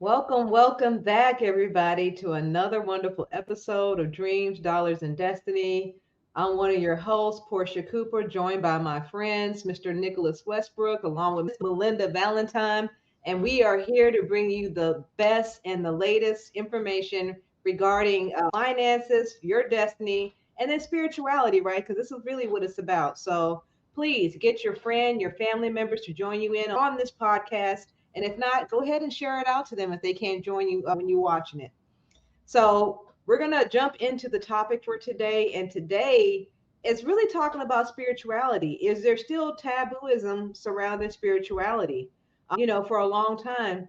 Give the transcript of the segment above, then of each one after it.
Welcome back, everybody, to another wonderful episode of Dreams, Dollars, and Destiny. I'm one of your hosts, Porcha Cooper, joined by my friends, Mr. Nicholas Westbrook, along with Miss Malinda Valentine. And we are here to bring you the best and the latest information regarding finances, your destiny, and then spirituality, right? Because this is really what it's about. So please get your friend, your family members to join you in on this podcast, and if not, go ahead and share it out to them if they can't join you when you're watching it. So, we're going to jump into the topic for today. And today is really talking about spirituality. Is there still tabooism surrounding spirituality? For a long time,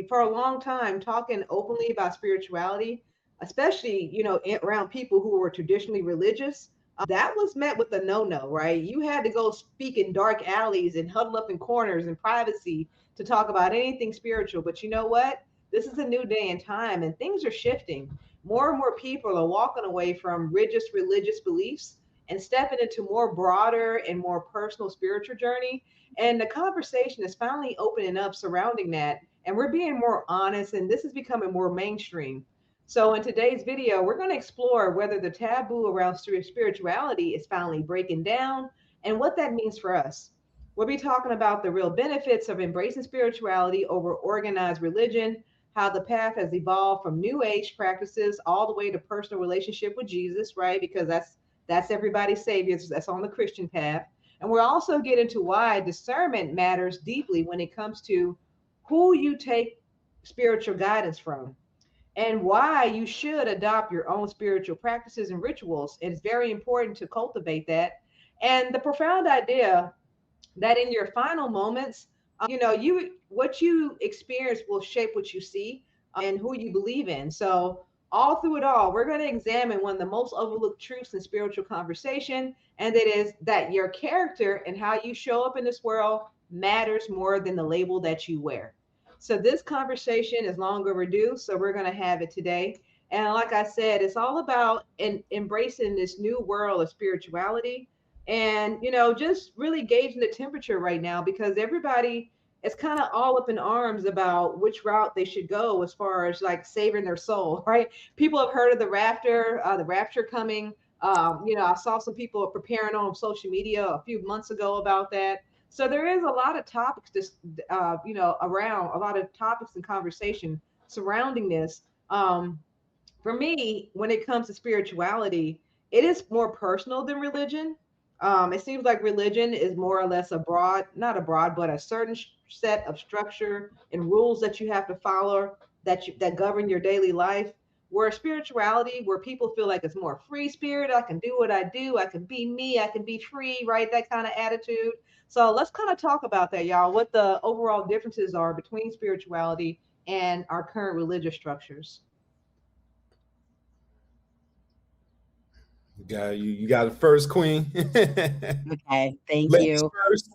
for a long time, talking openly about spirituality, especially, around people who were traditionally religious, that was met with a no-no, right? You had to go speak in dark alleys and huddle up in corners in privacy to talk about anything spiritual. But you know what? This is a new day and time, and things are shifting. More and more people are walking away from rigid religious beliefs and stepping into more broader and more personal spiritual journey. And the conversation is finally opening up surrounding that, and we're being more honest, and this is becoming more mainstream. So in today's video, we're going to explore whether the taboo around spirituality is finally breaking down and what that means for us. We'll be talking about the real benefits of embracing spirituality over organized religion, how the path has evolved from new age practices all the way to personal relationship with Jesus, right? Because that's everybody's savior. That's on the Christian path. And we'll also get into why discernment matters deeply when it comes to who you take spiritual guidance from, and why you should adopt your own spiritual practices and rituals. It's very important to cultivate that. And the profound idea that in your final moments, you what you experience will shape what you see and who you believe in. So all through it all, we're going to examine one of the most overlooked truths in spiritual conversation, and that is that your character and how you show up in this world matters more than the label that you wear. So this conversation is long overdue, so we're going to have it today. And like I said, it's all about embracing this new world of spirituality, and just really gauging the temperature right now, because everybody is kind of all up in arms about which route they should go as far as like saving their soul. Right? People have heard of the rapture coming. I saw some people preparing on social media a few months ago about that. So there is a lot of topics just around, a lot of topics and conversation surrounding this. For me, when it comes to spirituality, it is more personal than religion. It seems like religion is more or less not a broad, but a certain set of structure and rules that you have to follow, that govern your daily life. Where spirituality, where people feel like it's more free spirit, I can do what I do, I can be me, I can be free, right? That kind of attitude. So let's kind of talk about that, y'all. What the overall differences are between spirituality and our current religious structures. You got it first, Queen. Okay, thank Ladies you. first.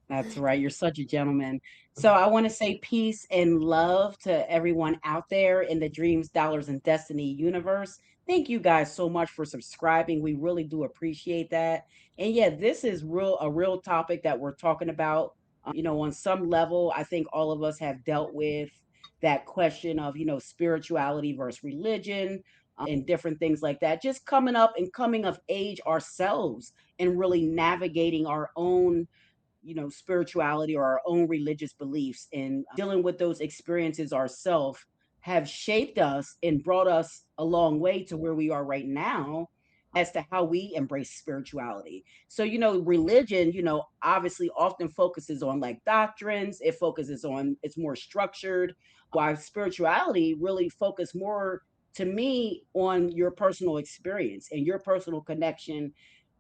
That's right. You're such a gentleman. So I want to say peace and love to everyone out there in the Dreams, Dollars, and Destiny universe. Thank you guys so much for subscribing. We really do appreciate that. And yeah, this is a real topic that we're talking about. On some level, I think all of us have dealt with that question of, spirituality versus religion, and different things like that. Just coming up and coming of age ourselves and really navigating our own spirituality or our own religious beliefs, and dealing with those experiences ourselves have shaped us and brought us a long way to where we are right now as to how we embrace spirituality. So, religion, obviously often focuses on like doctrines, it's more structured, while spirituality really focus more to me on your personal experience and your personal connection,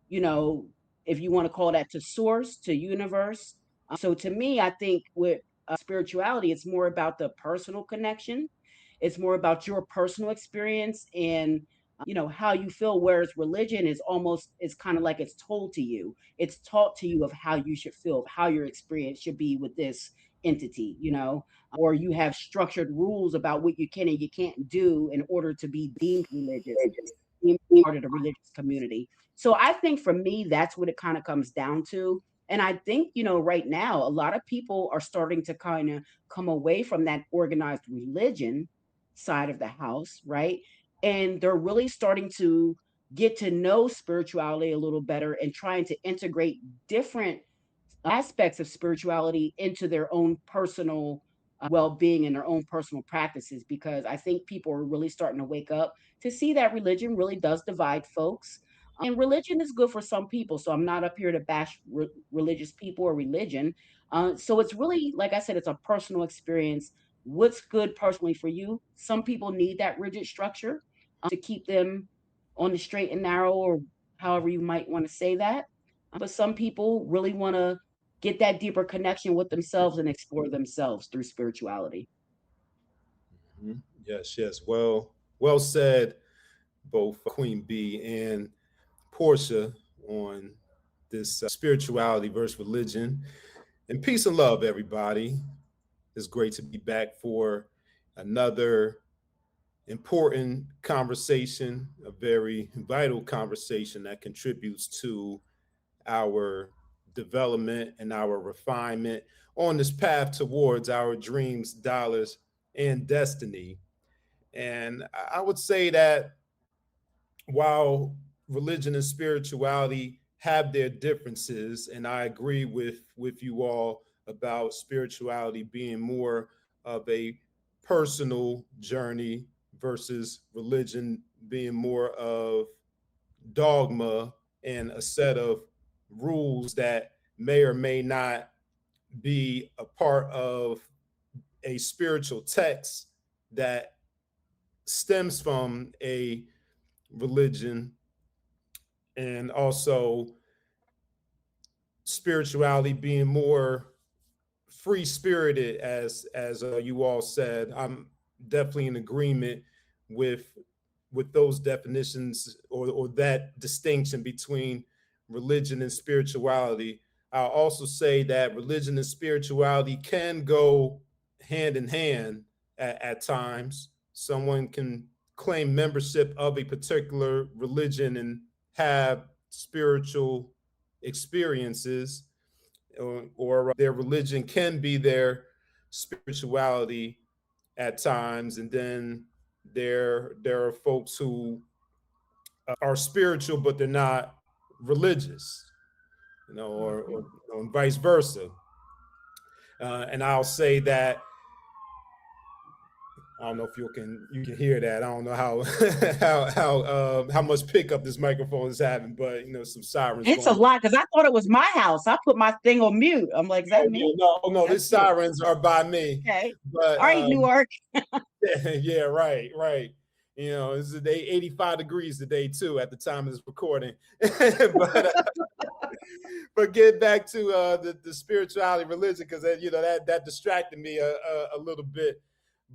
you know, if you want to call that to source, to universe. So to me, I think with spirituality, it's more about the personal connection. It's more about your personal experience and how you feel. Whereas religion is almost, it's kind of like it's told to you. It's taught to you of how you should feel, of how your experience should be with this entity, or you have structured rules about what you can and you can't do in order to be deemed religious, being part of the religious community. So I think for me, that's what it kind of comes down to. And I think, right now, a lot of people are starting to kind of come away from that organized religion side of the house, right? And they're really starting to get to know spirituality a little better and trying to integrate different aspects of spirituality into their own personal well-being and their own personal practices, because I think people are really starting to wake up to see that religion really does divide folks. And religion is good for some people, so I'm not up here to bash religious people or religion. So it's really, like I said, it's a personal experience. What's good personally for you? Some people need that rigid structure to keep them on the straight and narrow, or however you might want to say that. But some people really want to get that deeper connection with themselves and explore themselves through spirituality. Mhm. Yes, yes. Well said, both Queen B and Portia, on this spirituality versus religion. And peace and love, everybody. It's great to be back for another important conversation, a very vital conversation that contributes to our development and our refinement on this path towards our dreams, dollars, and destiny. And I would say that while religion and spirituality have their differences, and I agree with you all about spirituality being more of a personal journey versus religion being more of dogma and a set of rules that may or may not be a part of a spiritual text that stems from a religion, and also spirituality being more free spirited, as you all said. I'm definitely in agreement with those definitions, or that distinction between religion and spirituality. I'll also say that religion and spirituality can go hand in hand at times. Someone can claim membership of a particular religion and have spiritual experiences, or their religion can be their spirituality at times. And then there are folks who are spiritual but they're not religious, or vice versa. And I'll say that, I don't know if you can hear that. I don't know how how much pickup this microphone is having, but some sirens It's a going. lot because I thought it was my house. I put my thing on mute. I'm like, is that Oh, me? no, That's these you. sirens are by me. Okay. But All right, Newark. yeah, right, right. It's 85 degrees today too at the time of this recording. But get back to the spirituality religion, because that distracted me a little bit.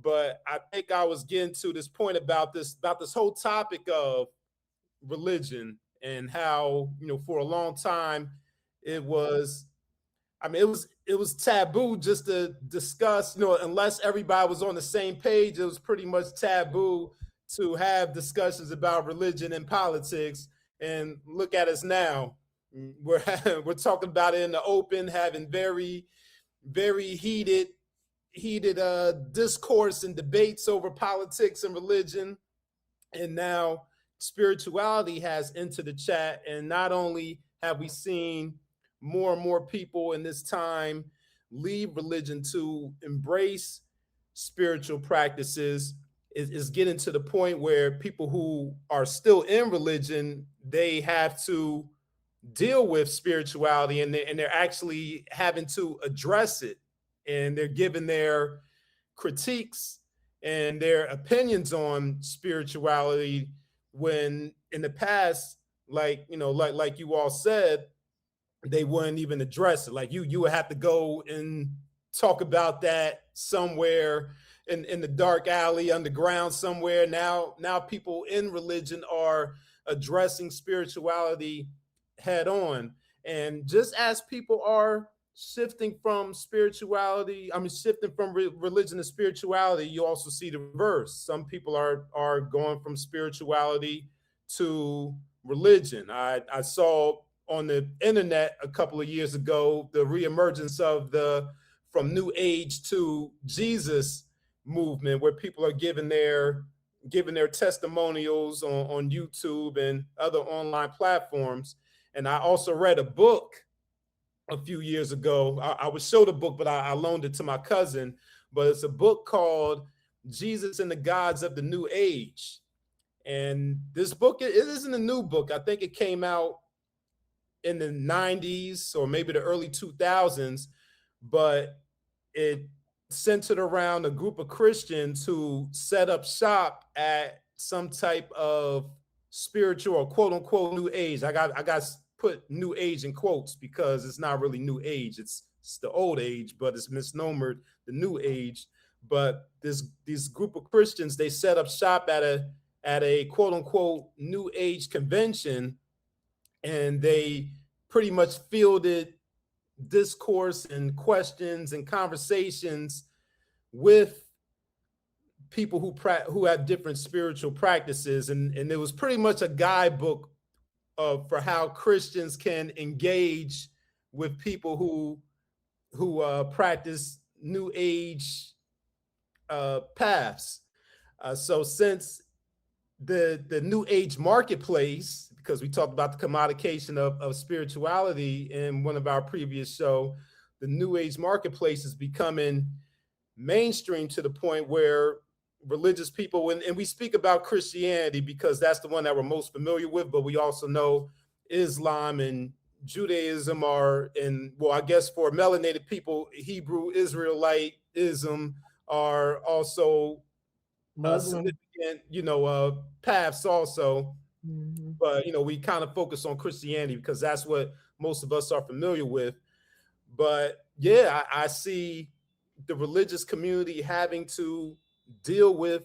But I think I was getting to this point about this whole topic of religion, and how for a long time it was, it was taboo just to discuss, unless everybody was on the same page. It was pretty much taboo to have discussions about religion and politics. And look at us now. We're we're talking about it in the open, having very, very heated discourse and debates over politics and religion. And now spirituality has entered the chat. And not only have we seen more and more people in this time leave religion to embrace spiritual practices, is getting to the point where people who are still in religion, they have to deal with spirituality, and they're actually having to address it, and they're giving their critiques and their opinions on spirituality, when in the past, like you all said, they wouldn't even address it. Like you would have to go and talk about that somewhere in the dark alley underground somewhere. Now people in religion are addressing spirituality head on. And just as people are shifting from shifting from religion to spirituality, you also see the reverse. Some people are going from spirituality to religion. I saw on the internet a couple of years ago, the reemergence of the from New Age to Jesus movement, where people are giving their testimonials on YouTube and other online platforms. And I also read a book a few years ago. I was showed a book, but I loaned it to my cousin. But it's a book called Jesus and the Gods of the New Age. And this book, it isn't a new book. I think it came out in the 90s or maybe the early 2000s, but it centered around a group of Christians who set up shop at some type of spiritual or quote unquote new age. I got put new age in quotes because it's not really new age. It's the old age, but it's misnomered the new age. But this group of Christians, they set up shop at a quote unquote new age convention, and they pretty much fielded discourse and questions and conversations with people who have different spiritual practices, and it was pretty much a guidebook for how Christians can engage with people who practice new age paths. So since the new age marketplace, because we talked about the commodification of spirituality in one of our previous show, the new age marketplace is becoming mainstream to the point where religious people, and we speak about Christianity because that's the one that we're most familiar with, but we also know Islam and Judaism are, and well, I guess for melanated people, Hebrew Israelitism are also significant, paths also. Mm-hmm. But, we kind of focus on Christianity because that's what most of us are familiar with. But yeah, I see the religious community having to deal with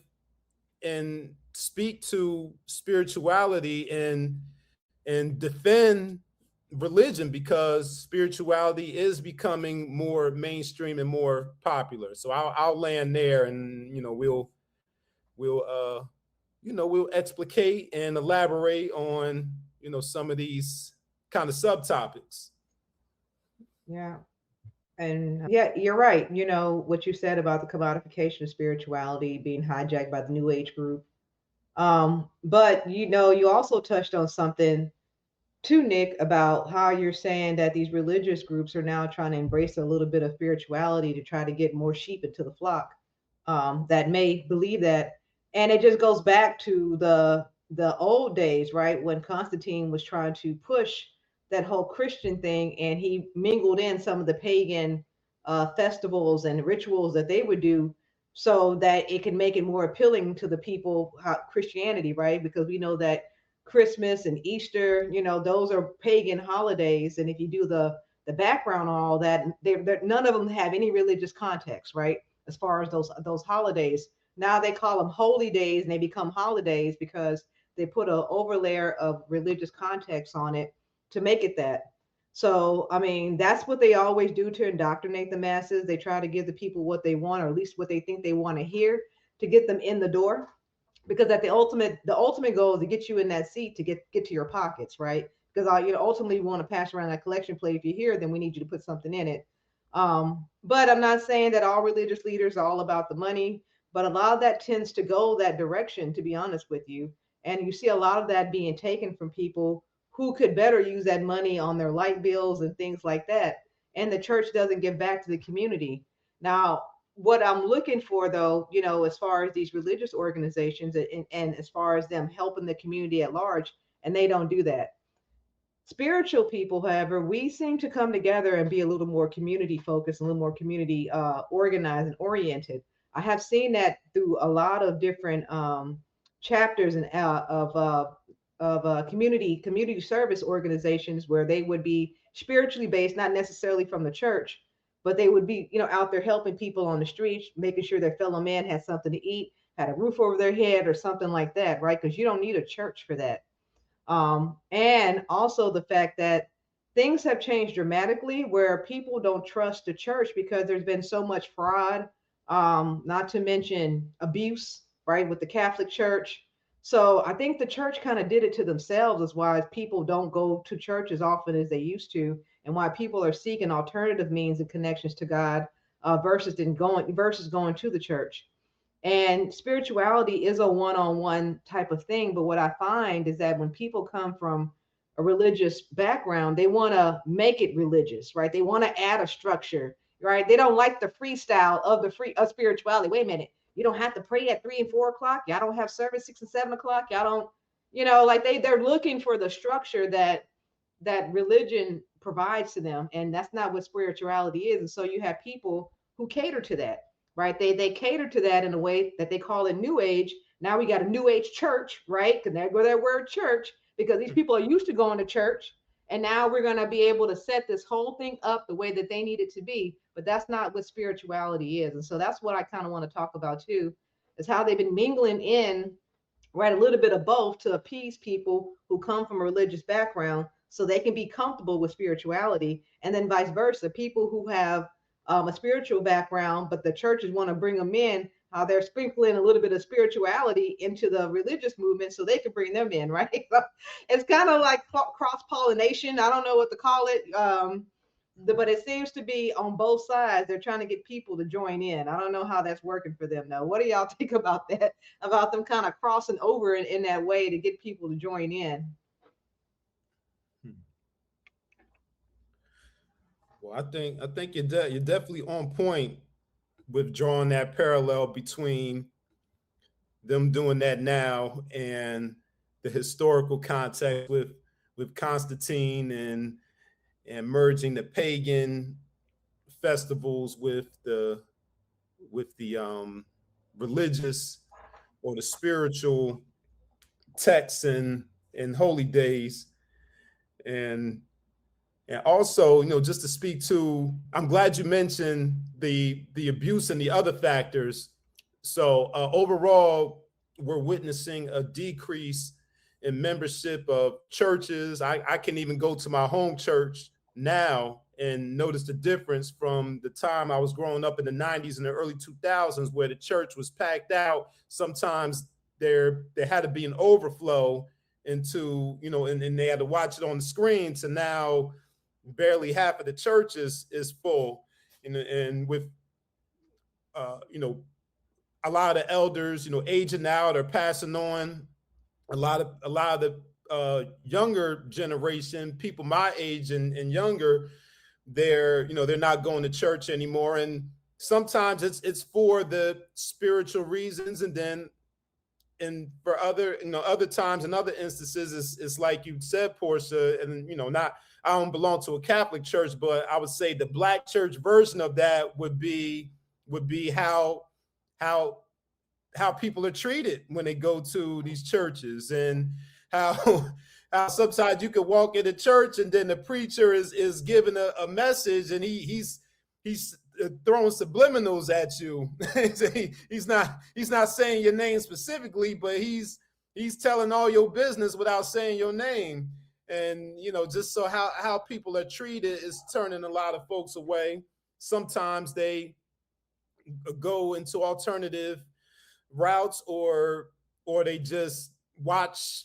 and speak to spirituality and defend religion, because spirituality is becoming more mainstream and more popular. So I'll land there, and we'll explicate and elaborate on some of these kind of subtopics. Yeah. And yeah, you're right. What you said about the commodification of spirituality being hijacked by the New Age group. But you also touched on something too, Nick, about how you're saying that these religious groups are now trying to embrace a little bit of spirituality to try to get more sheep into the flock that may believe that. And it just goes back to the old days, right? When Constantine was trying to push that whole Christian thing, and he mingled in some of the pagan festivals and rituals that they would do so that it can make it more appealing to the people, Christianity, right? Because we know that Christmas and Easter, those are pagan holidays. And if you do the background on all that, they're none of them have any religious context, right? As far as those holidays. Now they call them holy days, and they become holidays because they put an overlayer of religious context on it to make it that. So, I mean, that's what they always do to indoctrinate the masses. They try to give the people what they want, or at least what they think they want to hear, to get them in the door. Because at the ultimate goal is to get you in that seat to get to your pockets, right? Because ultimately we want to pass around that collection plate. If you're here, then we need you to put something in it. But I'm not saying that all religious leaders are all about the money, but a lot of that tends to go that direction, to be honest with you. And you see a lot of that being taken from people who could better use that money on their light bills and things like that. And the church doesn't give back to the community. Now, what I'm looking for, though, as far as these religious organizations and as far as them helping the community at large, and they don't do that. Spiritual people, however, we seem to come together and be a little more community focused, a little more community organized and oriented. I have seen that through a lot of different chapters and of community service organizations, where they would be spiritually based, not necessarily from the church, but they would be, out there helping people on the streets, making sure their fellow man had something to eat, had a roof over their head, or something like that, right? Because you don't need a church for that. And also the fact that things have changed dramatically, where people don't trust the church because there's been so much fraud, not to mention abuse, right, with the Catholic Church. So I think the church kind of did it to themselves, is why people don't go to church as often as they used to, and why people are seeking alternative means and connections to God, versus going to the church. And spirituality is a one-on-one type of thing. But what I find is that when people come from a religious background, they want to make it religious, right? They want to add a structure, right? They don't like the freestyle of the free of spirituality. Wait a minute, you don't have to pray at 3 and 4 o'clock. Y'all don't have service 6 and 7 o'clock. Y'all don't, like they're looking for the structure that religion provides to them, and that's not what spirituality is. And so you have people who cater to that, right? They cater to that in a way that they call it New Age. Now we got a New Age church, right? Because there go that word church, because these people are used to going to church, and now we're going to be able to set this whole thing up the way that they need it to be. But that's not what spirituality is. And so that's what I kind of want to talk about too, is how they've been mingling in, right, a little bit of both to appease people who come from a religious background so they can be comfortable with spirituality, and then vice versa, people who have a spiritual background but the churches want to bring them in, how they're sprinkling a little bit of spirituality into the religious movement so they can bring them in, right? So it's kind of like cross pollination. I don't know what to call it. But it seems to be on both sides. They're trying to get people to join in. I don't know how that's working for them though. What do y'all think about that? About them kind of crossing over in that way to get people to join in? Well, I think you're definitely on point with drawing that parallel between them doing that now and the historical context with Constantine and merging the pagan festivals with the religious or the spiritual texts and holy days. And also, just to speak to, I'm glad you mentioned the abuse and the other factors. So overall, we're witnessing a decrease in membership of churches. I can even go to my home church now and notice the difference from the time I was growing up in the 90s and the early 2000s, where the church was packed out. Sometimes there had to be an overflow into, and they had to watch it on the screen, to now barely half of the church is full, and with a lot of the elders aging out or passing on. A lot of the younger generation, people my age and younger, they're not going to church anymore, and sometimes it's for the spiritual reasons, and for other times and other instances, it's like you said, Portia, and not, I don't belong to a Catholic church, but I would say the Black church version of that would be how people are treated when they go to these churches, and how sometimes you could walk into church and then the preacher is giving a message, and he's throwing subliminals at you. he's not saying your name specifically, but he's telling all your business without saying your name. And just so how people are treated is turning a lot of folks away. Sometimes they go into alternative routes, or they just watch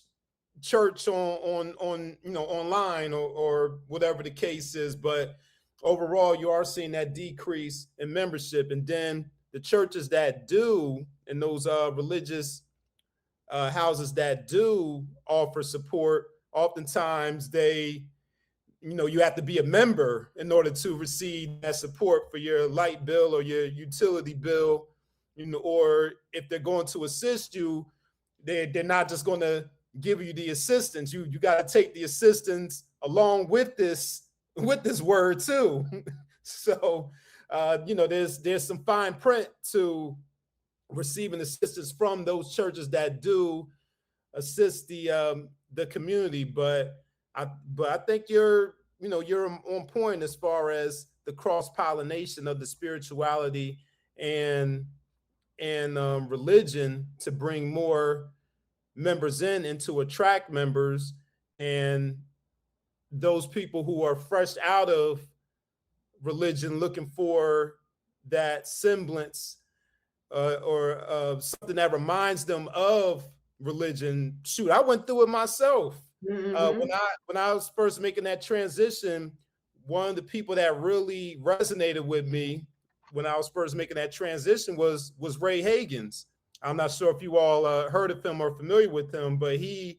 church on online, or whatever the case is. But overall, you are seeing that decrease in membership. And then the churches that do, and those religious houses that do offer support, oftentimes they, you have to be a member in order to receive that support for your light bill or your utility bill, or if they're going to assist you, they're not just going to give you the assistance. You got to take the assistance along with this word too. So there's some fine print to receiving assistance from those churches that do assist the community. But I think you're on point as far as the cross pollination of the spirituality and religion to bring more members in, and to attract members, and those people who are fresh out of religion looking for that semblance or something that reminds them of religion. Shoot, I went through it myself. Mm-hmm. When I was first making that transition, one of the people that really resonated with me when I was first making that transition was Ray Hagins. I'm not sure if you all heard of him or familiar with him, but he's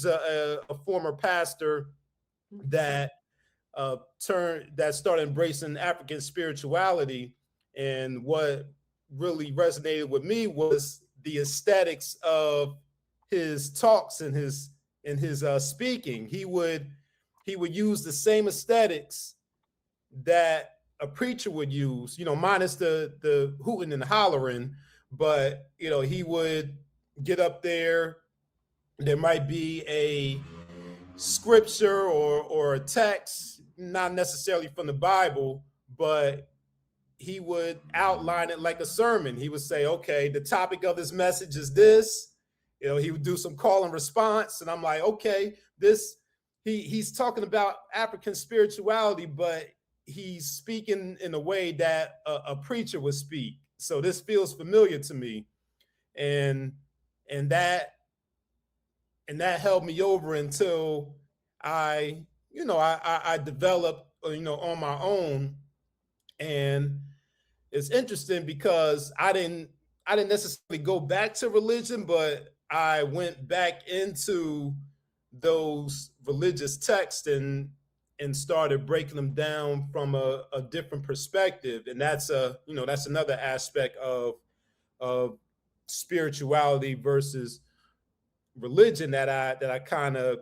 a former pastor that that started embracing African spirituality. And what really resonated with me was the aesthetics of his talks and his speaking. He would use the same aesthetics that a preacher would use, minus the hooting and hollering. But he would get up there. There might be a scripture or a text, not necessarily from the Bible, but he would outline it like a sermon. He would say, okay, the topic of this message is this. He would do some call and response. And I'm like, okay, he's talking about African spirituality, but he's speaking in a way that a preacher would speak. So this feels familiar to me. And that held me over until I developed, on my own. And it's interesting because I didn't necessarily go back to religion, but I went back into those religious texts and started breaking them down from a different perspective. And that's another aspect of spirituality versus religion that I kind of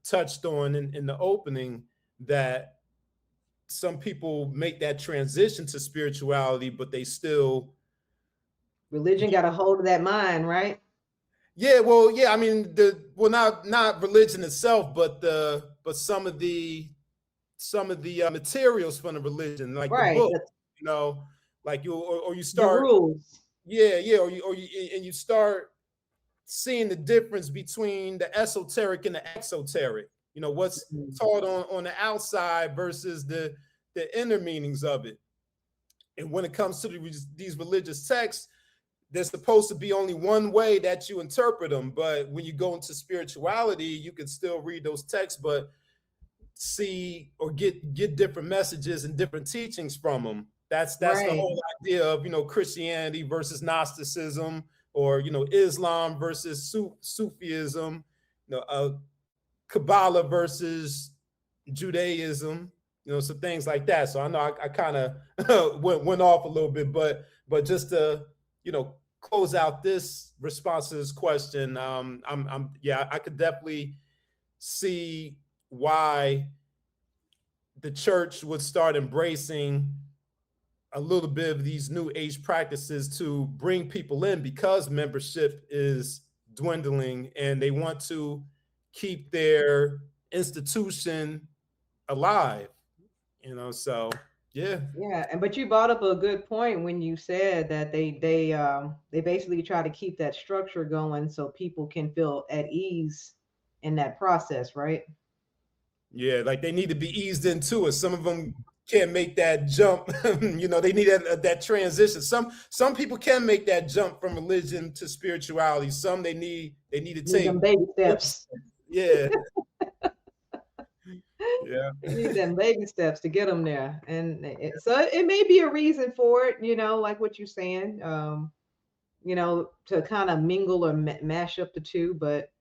touched on in the opening, that some people make that transition to spirituality, but they still religion got a hold of that mind, right? Yeah, well, yeah. I mean, not religion itself, but some of the materials from the religion, like right. the book, like you start the rules. Yeah, and you start seeing the difference between the esoteric and the exoteric. What's taught on the outside versus the inner meanings of it. And when it comes to these religious texts, there's supposed to be only one way that you interpret them. But when you go into spirituality, you can still read those texts, but see or get different messages and different teachings from them. That's right. The whole idea of Christianity versus Gnosticism, or Islam versus Sufism, Kabbalah versus Judaism, some things like that. So I know I kind of went off a little bit, but just to close out this response to this question, I could definitely see why the church would start embracing a little bit of these new age practices to bring people in, because membership is dwindling and they want to keep their institution alive, so yeah. But you brought up a good point when you said that they basically try to keep that structure going so people can feel at ease in that process, right? Yeah, like they need to be eased into it. Some of them can't make that jump. They need that transition. Some people can make that jump from religion to spirituality. Some they need to take them baby steps. Yeah. Yeah. They need them baby steps to get them there. And so it may be a reason for it, like what you're saying, to kind of mingle or mash up the two. But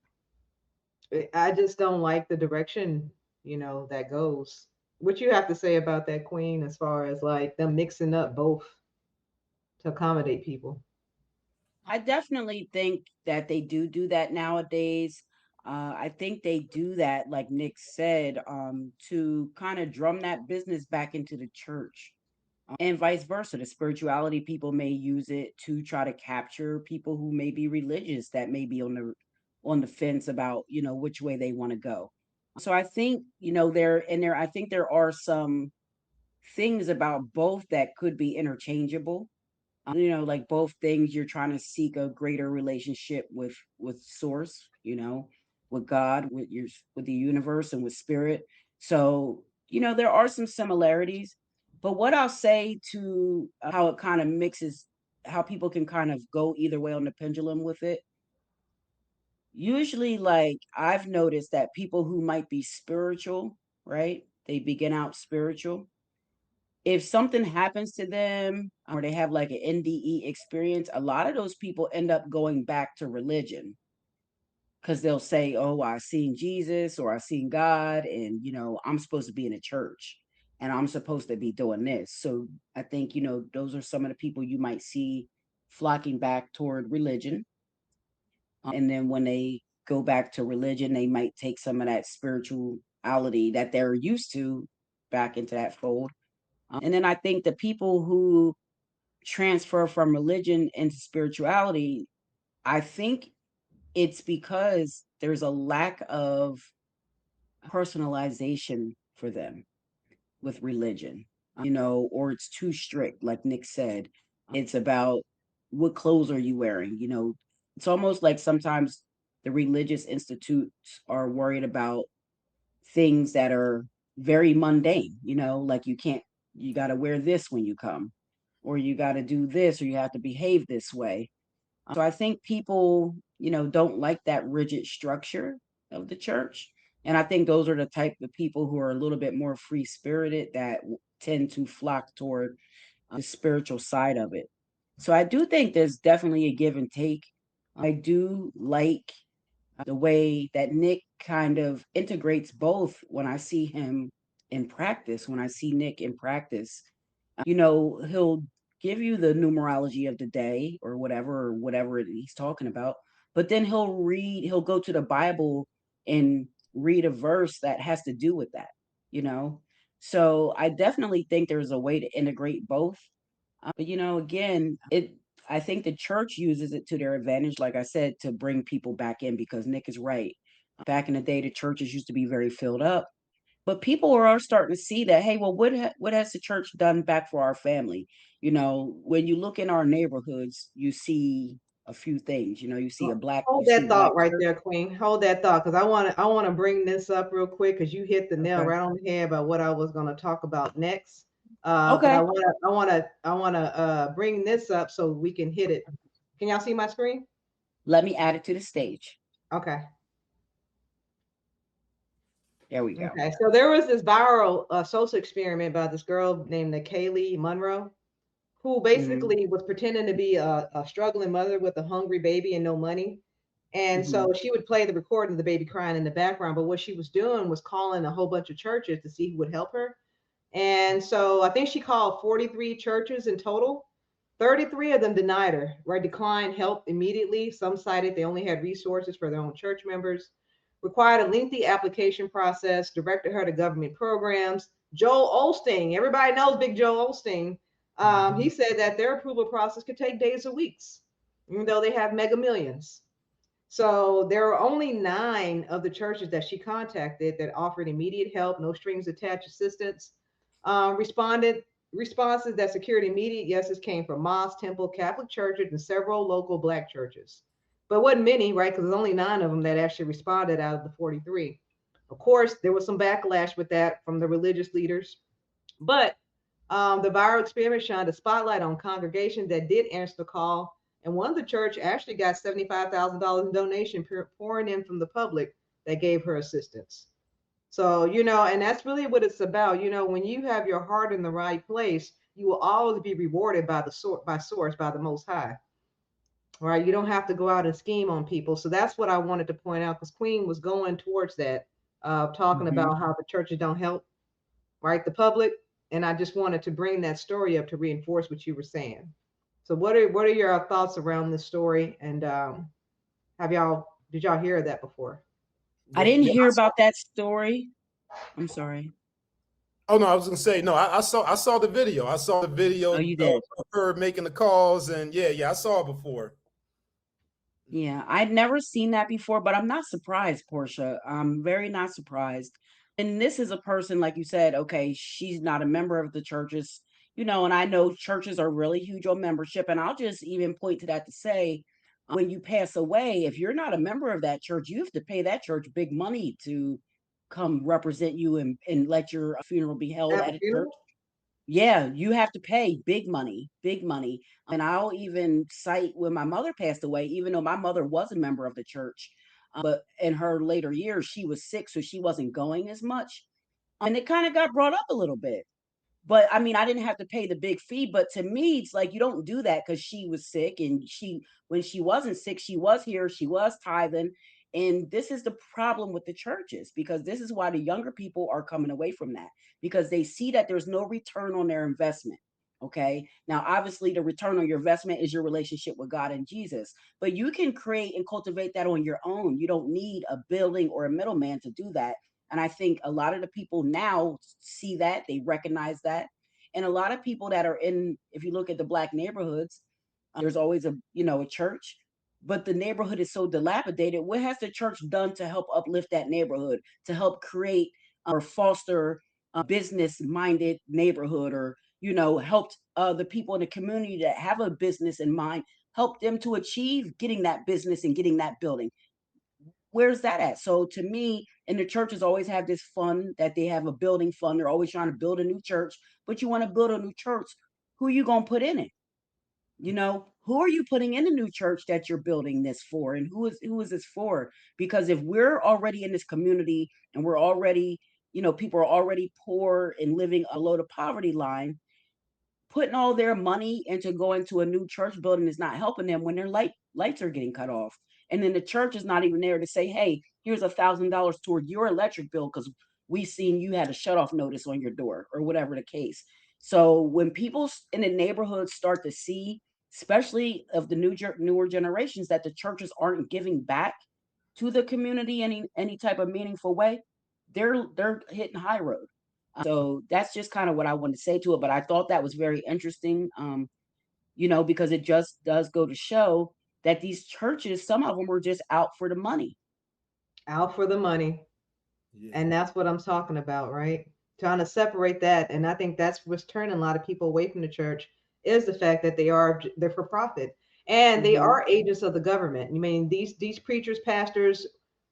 I just don't like the direction, that goes. What you have to say about that, Queen, as far as like them mixing up both to accommodate people? I definitely think that they do that nowadays. I think they do that, like Nick said, to kind of drum that business back into the church, and vice versa. The spirituality people may use it to try to capture people who may be religious, that may be on the fence about which way they want to go. So I think I think there are some things about both that could be interchangeable. Like both things, you're trying to seek a greater relationship with source, with God, with the universe, and with spirit. So there are some similarities, but what I'll say to how it kind of mixes, how people can kind of go either way on the pendulum with it, usually, like, I've noticed that people who might be spiritual, right? They begin out spiritual. If something happens to them or they have like an NDE experience, a lot of those people end up going back to religion because they'll say, "Oh, I seen Jesus or I seen God, and I'm supposed to be in a church and I'm supposed to be doing this." So I think those are some of the people you might see flocking back toward religion, and then when they go back to religion, they might take some of that spirituality that they're used to back into that fold. And then I think the people who transfer from religion into spirituality, I think it's because there's a lack of personalization for them with religion, or it's too strict, like Nick said. It's about what clothes are you wearing? It's almost like sometimes the religious institutes are worried about things that are very mundane, like you got to wear this when you come, or you got to do this, or you have to behave this way. So I think people, don't like that rigid structure of the church. And I think those are the type of people who are a little bit more free spirited that tend to flock toward the spiritual side of it. So I do think there's definitely a give and take. I do like the way that Nick kind of integrates both when I see him in practice. When I see Nick in practice, he'll give you the numerology of the day or whatever he's talking about, but then he'll go to the Bible and read a verse that has to do with that, you know? So I definitely think there's a way to integrate both. But again, I think the church uses it to their advantage, like I said, to bring people back in because Nick is right. Back in the day, the churches used to be very filled up, but people are starting to see that, hey, well, what has the church done back for our family? When you look in our neighborhoods, you see a few things. You Hold see that a black thought right church. there, Queen. Hold that thought, because I want to bring this up real quick because you hit the nail Okay. right on the head about what I was going to talk about next. But I Okay. want to bring this up so we can hit it. Can y'all see my screen? Let me add it to the stage. Okay. There we go. Okay. So there was this viral social experiment by this girl named Kaylee Monroe, who Hmm. basically was pretending to be a struggling mother with a hungry baby and no money. And Hmm. so she would play the recording of the baby crying in the background. But what she was doing was calling a whole bunch of churches to see who would help her. And so I think she called 43 churches in total. 33 of them denied her, right? Declined help immediately. Some cited they only had resources for their own church members, required a lengthy application process, directed her to government programs. Joel Osteen, everybody knows Big Joel Osteen. He said that their approval process could take days or weeks, even though they have mega millions. So there are only 9 of the churches that she contacted that offered immediate help, no strings attached assistance. Responded responses that secured immediate yeses came from mosques, temple, Catholic churches, and several local Black churches. But it wasn't many, right? Because there's only 9 of them that actually responded out of the 43. Of course, there was some backlash with that from the religious leaders, but the viral experiment shined a spotlight on congregations that did answer the call, and one of the church actually got $75,000 in donation pouring in from the public that gave her assistance. So, and that's really what it's about. When you have your heart in the right place, you will always be rewarded by source, by the Most High. Right? You don't have to go out and scheme on people. So that's what I wanted to point out because Queen was going towards that, talking Hmm. about how the churches don't help, right, the public. And I just wanted to bring that story up to reinforce what you were saying. So what are your thoughts around this story? And have y'all did y'all hear that before? I Yeah, didn't yeah. hear about that story. I'm sorry. Oh no, I was gonna say no. I saw the video. I saw the video Oh, you did. of her making the calls, and yeah, I saw it before. Yeah, I'd never seen that before, but I'm not surprised, Portia. I'm very not surprised. And this is a person, like you said, okay, she's not a member of the churches, and I know churches are really huge on membership. And I'll just even point to that to say, when you pass away, if you're not a member of that church, you have to pay that church big money to come represent you and let your funeral be held At the at a church. funeral? Yeah, you have to pay big money, big money. And I'll even cite when my mother passed away, even though my mother was a member of the church. But in her later years, she was sick, so she wasn't going as much. And it kind of got brought up a little bit. But I mean, I didn't have to pay the big fee. But to me, it's like you don't do that because she was sick, and when she wasn't sick, she was here, she was tithing. And this is the problem with the churches, because this is why the younger people are coming away from that, because they see that there's no return on their investment. Okay. Now, obviously, the return on your investment is your relationship with God and Jesus, but you can create and cultivate that on your own. You don't need a building or a middleman to do that. And I think a lot of the people now see that, they recognize that. And a lot of people that are in, if you look at the Black neighborhoods, there's always a church, but the neighborhood is so dilapidated. What has the church done to help uplift that neighborhood, to help create or foster a business minded neighborhood, or, helped the people in the community that have a business in mind, help them to achieve getting that business and getting that building? Where's that at? So to me, and the churches always have this fund that they have a building fund. They're always trying to build a new church, but you want to build a new church. Who are you going to put in it? Who are you putting in a new church that you're building this for? And who is this for? Because if we're already in this community and we're already, people are already poor and living below the poverty line, putting all their money into going to a new church building is not helping them when their lights are getting cut off. And then the church is not even there to say, hey, here's $1,000 toward your electric bill because we seen you had a shut off notice on your door, or whatever the case. So when people in the neighborhood start to see, especially of the newer generations, that the churches aren't giving back to the community any type of meaningful way, they're hitting high road. So that's just kind of what I wanted to say to it. But I thought that was very interesting, because it just does go to show that these churches, some of them were just out for the money. Out for the money. Yeah. And that's what I'm talking about, right? Trying to separate that. And I think that's what's turning a lot of people away from the church, is the fact that they're for profit. And they are agents of the government. I mean, these preachers, pastors,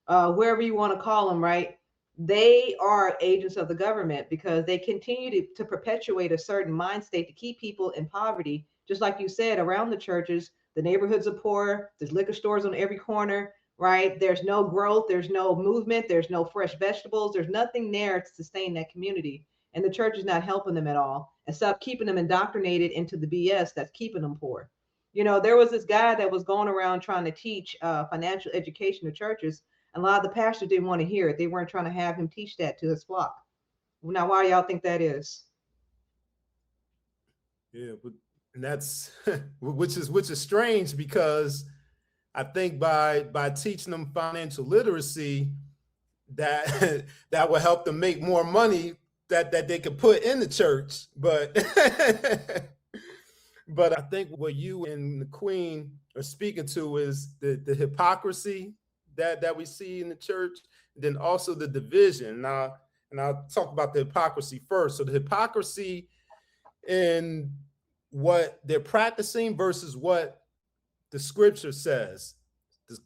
whoever you want to call them, right? They are agents of the government because they continue to perpetuate a certain mind state to keep people in poverty. Just like you said, around the churches, the neighborhoods are poor. There's liquor stores on every corner, right? There's no growth. There's no movement. There's no fresh vegetables. There's nothing there to sustain that community. And the church is not helping them at all, except keeping them indoctrinated into the BS that's keeping them poor. There was this guy that was going around trying to teach financial education to churches. And a lot of the pastors didn't want to hear it. They weren't trying to have him teach that to his flock. Now, why do y'all think that is? Yeah, but and that's which is strange, because I think by teaching them financial literacy, that will help them make more money that they could put in the church. But but I think what you and the Queen are speaking to is the hypocrisy that we see in the church, and then also the division. Now, and I'll talk about the hypocrisy first. So the hypocrisy in what they're practicing versus what the scripture says.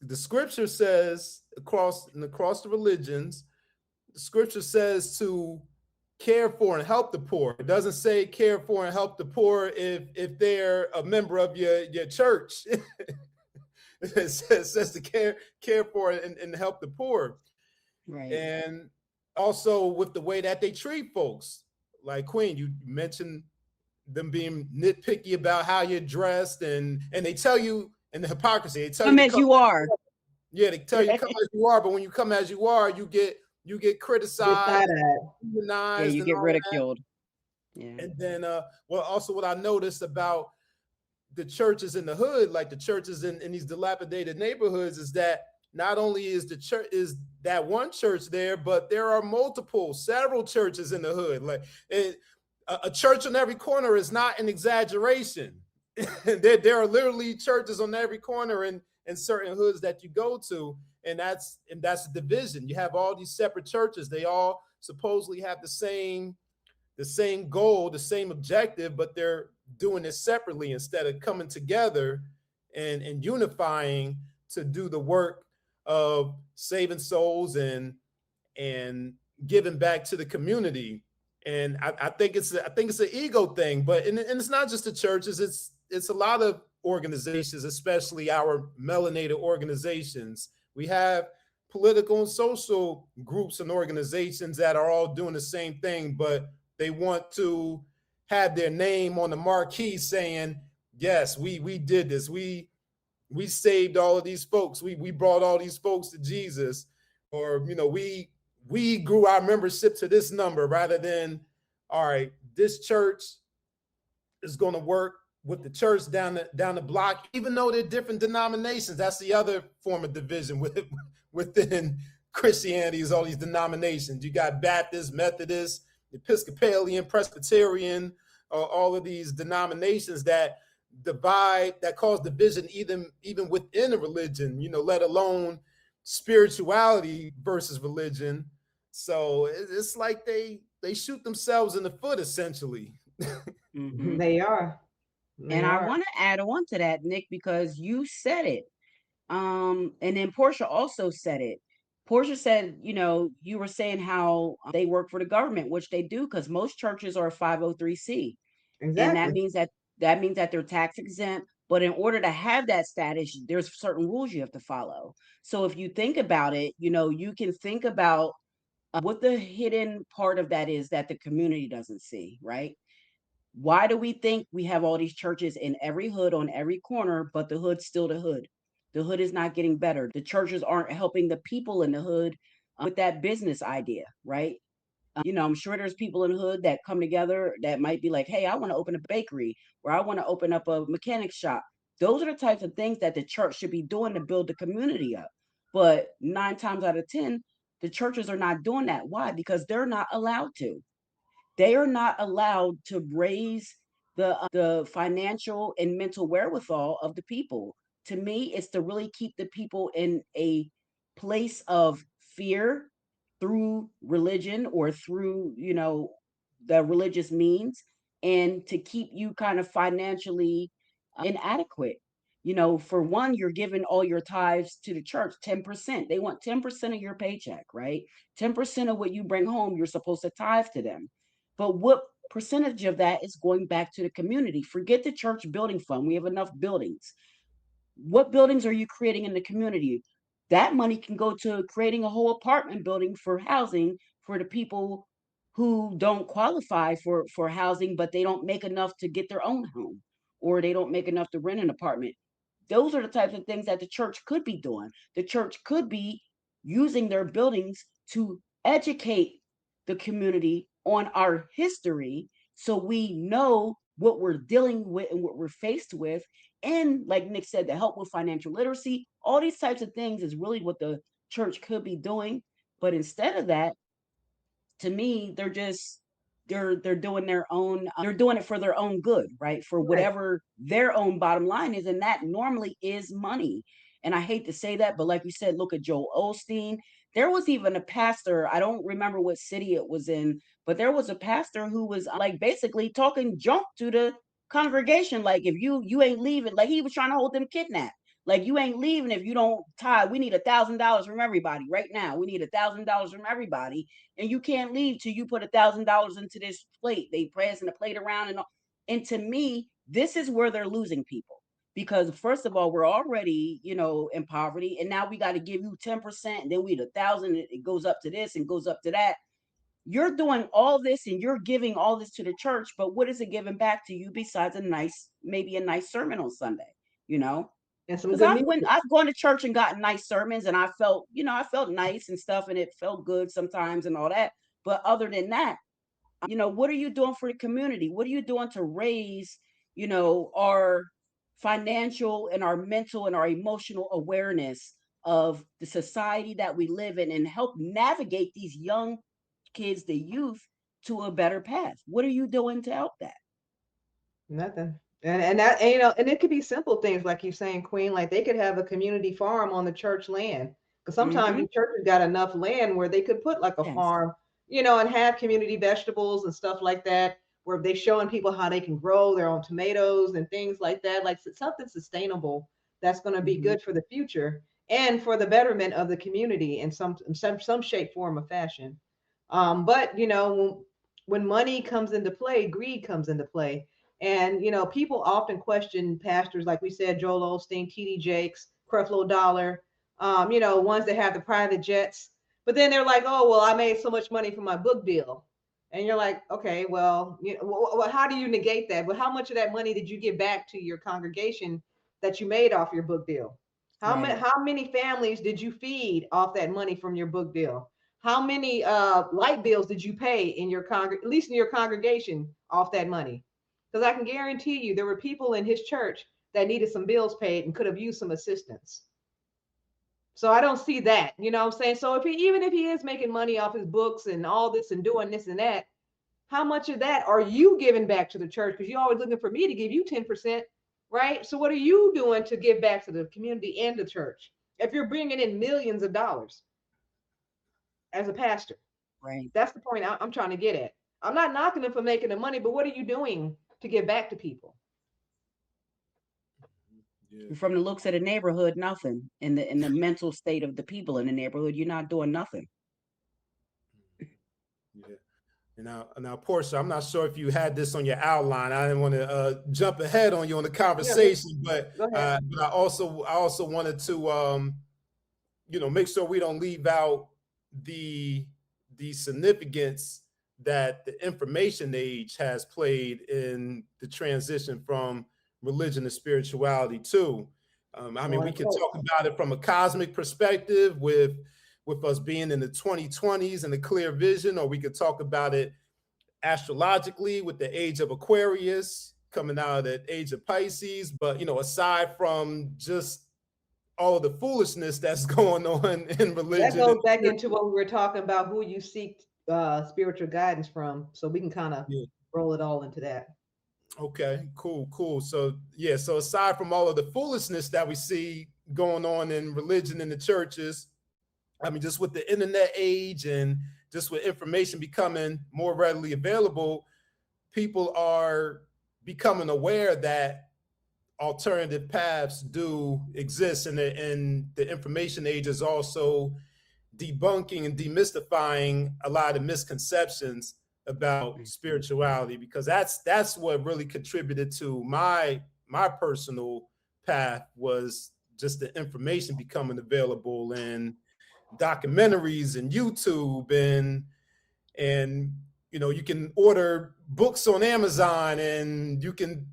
The scripture says across the religions, the scripture says to care for and help the poor. It doesn't say care for and help the poor if they're a member of your church. It says to care for and help the poor. Right. And also with the way that they treat folks. Like Queen, you mentioned them being nitpicky about how you're dressed, and they tell you, in the hypocrisy, they tell come as you are. Yeah, they tell you come as you are, but when you come as you are, you get criticized, you get ridiculed. Yeah. And then also what I noticed about the churches in the hood, like the churches in these dilapidated neighborhoods, is that not only is that one church there, but there are several churches in the hood. Like a church on every corner is not an exaggeration. there are literally churches on every corner in certain hoods that you go to, and that's the division. You have all these separate churches. They all supposedly have the same goal, the same objective, but they're doing it separately instead of coming together and unifying to do the work of saving souls and giving back to the community. And I think it's an ego thing, but and it's not just the churches, it's a lot of organizations, especially our melanated organizations. We have political and social groups and organizations that are all doing the same thing, but they want to have their name on the marquee saying, yes, we did this. We saved all of these folks. We brought all these folks to Jesus, or we grew our membership to this number, rather than, all right, this church is going to work with the church down the block, even though they're different denominations. That's the other form of division within Christianity, is all these denominations. You got Baptist, Methodist, Episcopalian, Presbyterian, all of these denominations that divide, that cause division even within a religion, let alone spirituality versus religion. So it's like they shoot themselves in the foot, essentially. Mhm. They are. And I want to add on to that, Nick, because you said it. And then Portia also said it. Portia said, you were saying how they work for the government, which they do, because most churches are 503c. And that Exactly. means that they're tax exempt. But in order to have that status, there's certain rules you have to follow. So if you think about it, you can think about what the hidden part of that is that the community doesn't see, right? Why do we think we have all these churches in every hood on every corner, but the hood's still the hood? The hood is not getting better. The churches aren't helping the people in the hood with that business idea, right? I'm sure there's people in the hood that come together that might be like, hey, I want to open a bakery, or I want to open up a mechanic shop. Those are the types of things that the church should be doing to build the community up. But 9 times out of 10, the churches are not doing that. Why? Because they're not allowed to. They are not allowed to raise the financial and mental wherewithal of the people. To me, it's to really keep the people in a place of fear through religion or through, the religious means, and to keep you kind of financially inadequate. For one, you're giving all your tithes to the church, 10%. They want 10% of your paycheck, right? 10% of what you bring home, you're supposed to tithe to them. But what percentage of that is going back to the community? Forget the church building fund. We have enough buildings. What buildings are you creating in the community? That money can go to creating a whole apartment building for housing for the people who don't qualify for housing, but they don't make enough to get their own home, or they don't make enough to rent an apartment. Those are the types of things that the church could be doing. The church could be using their buildings to educate the community on our history, so we know what we're dealing with and what we're faced with. And like Nick said, the help with financial literacy, all these types of things is really what the church could be doing. But instead of that, to me, they're doing their own, they're doing it for their own good, right? For Right. whatever their own bottom line is, and that normally is money. And I hate to say that, but like you said, look at Joel Osteen. There was even a pastor, I don't remember what city it was in, but there was a pastor who was like basically talking junk to the congregation, like if you ain't leaving, like he was trying to hold them kidnapped. Like you ain't leaving if you don't tithe. We need $1,000 from everybody right now. We need $1,000 from everybody, and you can't leave till you put $1,000 into this plate. They passing the plate around and all. And to me, this is where they're losing people, because first of all, we're already in poverty, and now we got to give you 10%, and then we need 1,000. It goes up to this and goes up to that. You're doing all this and you're giving all this to the church, but what is it giving back to you besides maybe a nice sermon on Sunday? You know, And some because good music. I've gone to church and gotten nice sermons, and I felt nice and stuff, and it felt good sometimes and all that. But other than that, what are you doing for the community? What are you doing to raise, our financial and our mental and our emotional awareness of the society that we live in, and help navigate these young kids, the youth, to a better path? What are you doing to help that? Nothing. And that, and it could be simple things like you saying, Queen, like they could have a community farm on the church land. Because sometimes Mm-hmm. the church has got enough land where they could put like a Yes. farm, and have community vegetables and stuff like that, where they showing people how they can grow their own tomatoes and things like that, like something sustainable that's going to be Mm-hmm. good for the future and for the betterment of the community in some shape, form, or fashion. But when money comes into play, greed comes into play. And people often question pastors, like we said, Joel Osteen, T.D. Jakes, Creflo Dollar. Ones that have the private jets. But then they're like, oh, well, I made so much money from my book deal. And you're like, okay, well, how do you negate that? Well, how much of that money did you give back to your congregation that you made off your book deal? Right. How many families did you feed off that money from your book deal? How many light bills did you pay in your at least in your congregation off that money? Because I can guarantee you there were people in his church that needed some bills paid and could have used some assistance. So I don't see that, you know what I'm saying? So if he, even if he is making money off his books and all this and doing this and that, how much of that are you giving back to the church? Because you're always looking for me to give you 10%, right? So what are you doing to give back to the community and the church? If you're bringing in millions of dollars as a pastor, Right. that's the point I'm trying to get at. I'm not knocking them for making the money, but what are you doing to give back to people? Yeah. From the looks of the neighborhood, nothing. In the mental state of the people in the neighborhood, you're not doing nothing. Yeah. Now, Portia, I'm not sure if you had this on your outline. I didn't want to jump ahead on you on the Yeah, conversation, but go ahead. I also wanted to make sure we don't leave out the significance that the information age has played in the transition from religion to spirituality too. I mean, we could talk about it from a cosmic perspective with us being in the 2020s and the clear vision, or we could talk about it astrologically with the age of Aquarius coming out of the age of Pisces. But aside from just all of the foolishness that's going on in religion, That goes back into what we were talking about, who you seek spiritual guidance from. So we can kind of roll it all into that. Okay, cool. So yeah, so aside from all of the foolishness that we see going on in religion in the churches, I mean, just with the internet age and just with information becoming more readily available, people are becoming aware that alternative paths do exist, and the information age is also debunking and demystifying a lot of misconceptions about spirituality, because that's what really contributed to my personal path, was just the information becoming available and documentaries and YouTube, and you can order books on Amazon, and you can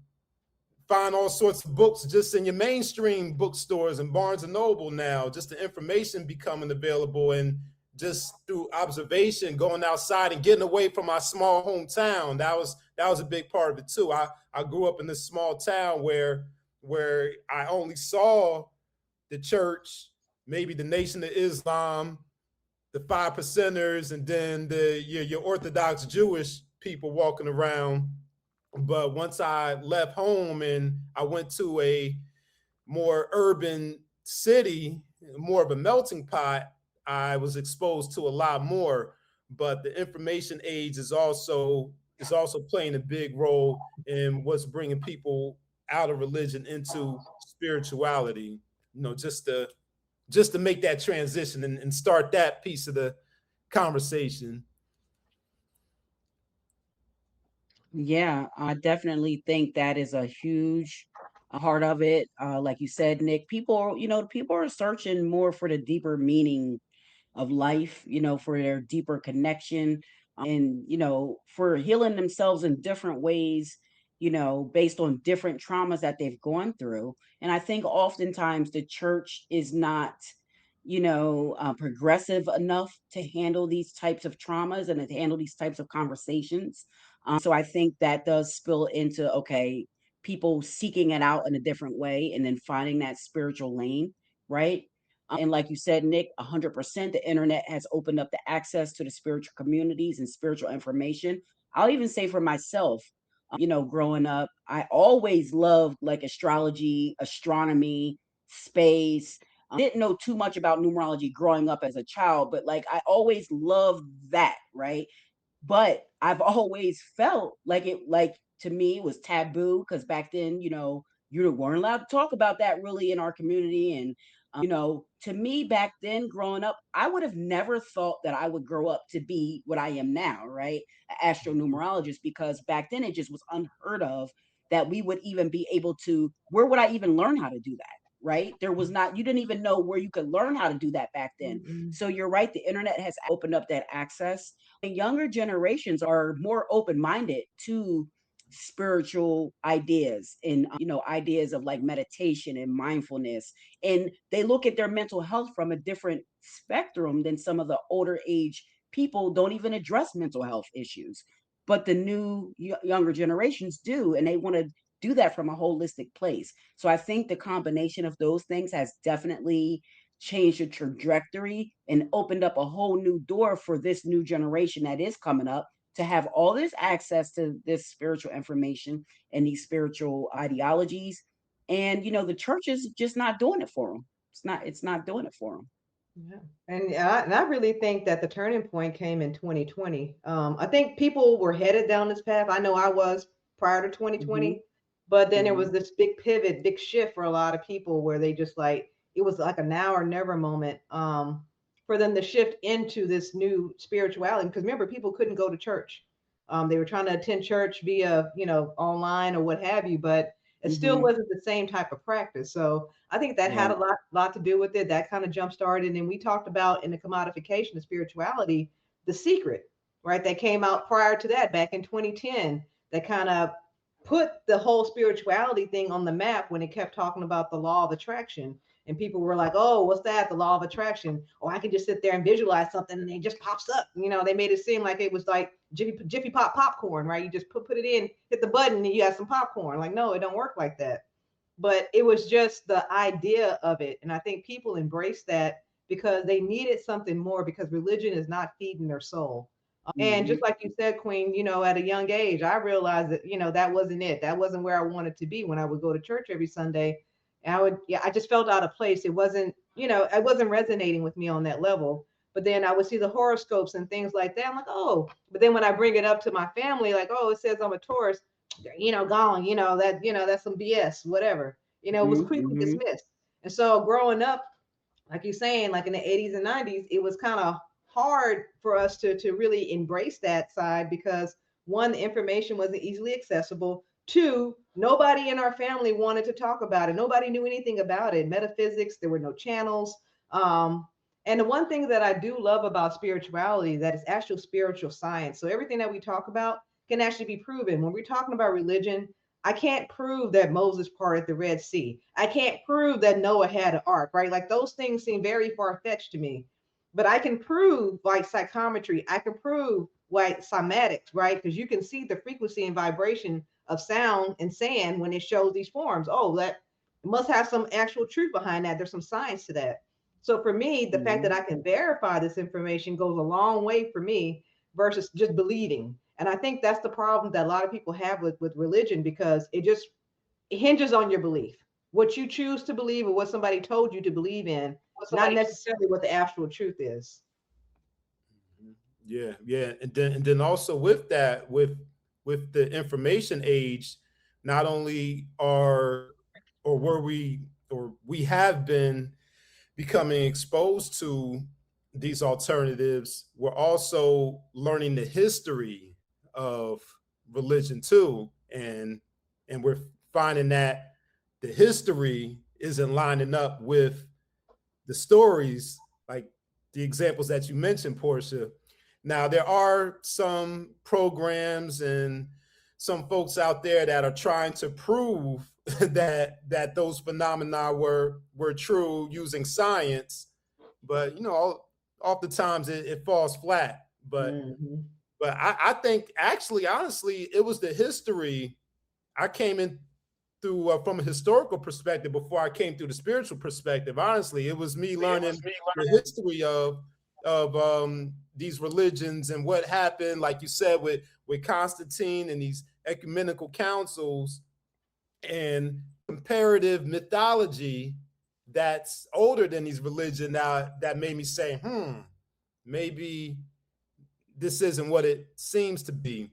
find all sorts of books just in your mainstream bookstores and Barnes and Noble now. Just the information becoming available, and just through observation, going outside and getting away from my small hometown. That was a big part of it too. I grew up in this small town where I only saw the church, maybe the Nation of Islam, the 5%ers, and then your Orthodox Jewish people walking around. But once I left home and I went to a more urban city, more of a melting pot, I was exposed to a lot more. But the information age is also playing a big role in what's bringing people out of religion into spirituality. Just to make that transition and start that piece of the conversation. Yeah, I definitely think that is a huge part of it. Like you said, Nick, people are searching more for the deeper meaning of life, for their deeper connection, and, for healing themselves in different ways, based on different traumas that they've gone through. And I think oftentimes the church is not, progressive enough to handle these types of traumas and to handle these types of conversations. So I think that does spill into, okay, people seeking it out in a different way and then finding that spiritual lane, right? And like you said, Nick, 100%, the internet has opened up the access to the spiritual communities and spiritual information. I'll even say for myself, growing up, I always loved like astrology, astronomy, space. Didn't know too much about numerology growing up as a child, but like I always loved that, right? But I've always felt like to me it was taboo, because back then, you weren't allowed to talk about that really in our community. And to me back then growing up, I would have never thought that I would grow up to be what I am now, right? An astronumerologist, because back then it just was unheard of that we would even be able to, where would I even learn how to do that? right? There was not, you didn't even know where you could learn how to do that back then. Mm-mm. So you're right, the internet has opened up that access. And younger generations are more open-minded to spiritual ideas and ideas of like meditation and mindfulness, and they look at their mental health from a different spectrum than some of the older age people don't even address mental health issues, but the new younger generations do, and they want to do that from a holistic place. So I think the combination of those things has definitely changed the trajectory and opened up a whole new door for this new generation that is coming up to have all this access to this spiritual information and these spiritual ideologies. And the church is just not doing it for them. It's not doing it for them. Yeah. And I really think that the turning point came in 2020. I think people were headed down this path. I know I was prior to Hmm. 2020, but then there Hmm. was this big pivot, big shift for a lot of people where they just like, it was like a now or never moment, for them to shift into this new spirituality. Because remember, people couldn't go to church. They were trying to attend church via, online or what have you, but it still Hmm. wasn't the same type of practice. So I think that had a Right. lot to do with it. That kind of jump started. And we talked about in the commodification of spirituality, The Secret, right? That came out prior to that back in 2010, that kind of put the whole spirituality thing on the map when it kept talking about the law of attraction. And people were like, oh, what's that? The law of attraction. Or I can just sit there and visualize something and it just pops up. They made it seem like it was like Jiffy Pop popcorn, right? You just put it in, hit the button, and you got some popcorn. Like, no, it don't work like that. But it was just the idea of it. And I think people embraced that because they needed something more, because religion is not feeding their soul. And Hmm. just like you said, Queen, at a young age, I realized that, that wasn't it. That wasn't where I wanted to be when I would go to church every Sunday. And I just felt out of place. It wasn't resonating with me on that level. But then I would see the horoscopes and things like that. I'm like, oh, but then when I bring it up to my family, like, oh, it says I'm a Taurus, gone, that's some BS, whatever, it was quickly Hmm. dismissed. And so growing up, like you're saying, like in the 80s and 90s, it was kind of hard for us to really embrace that side because one, the information wasn't easily accessible. Two, nobody in our family wanted to talk about it. Nobody knew anything about it. Metaphysics, there were no channels. And the one thing that I do love about spirituality, that is actual spiritual science. So everything that we talk about can actually be proven. When we're talking about religion, I can't prove that Moses parted the Red Sea. I can't prove that Noah had an ark, right? Like those things seem very far fetched to me. But I can prove like psychometry. I can prove like cymatics, right? Because you can see the frequency and vibration of sound and sand when it shows these forms. Oh, that must have some actual truth behind that. There's some science to that. So for me, the fact that Hmm. I can verify this information goes a long way for me versus just believing. And I think that's the problem that a lot of people have with religion, because it hinges on your belief, what you choose to believe or what somebody told you to believe in, not necessarily what the actual truth is. Yeah, yeah, and then also with that, with the information age, not only are or were we or we have been becoming exposed to these alternatives, we're also learning the history of religion too, and we're finding that the history isn't lining up with the stories, like the examples that you mentioned, Portia. Now, there are some programs and some folks out there that are trying to prove that those phenomena were true using science, but oftentimes it falls flat. But Mm-hmm. but I think actually, honestly, it was the history. I came in through from a historical perspective before I came through the spiritual perspective. Honestly, it was me learning the history of these religions and what happened, like you said, with Constantine and these ecumenical councils and comparative mythology that's older than these religions now, that made me say, maybe this isn't what it seems to be.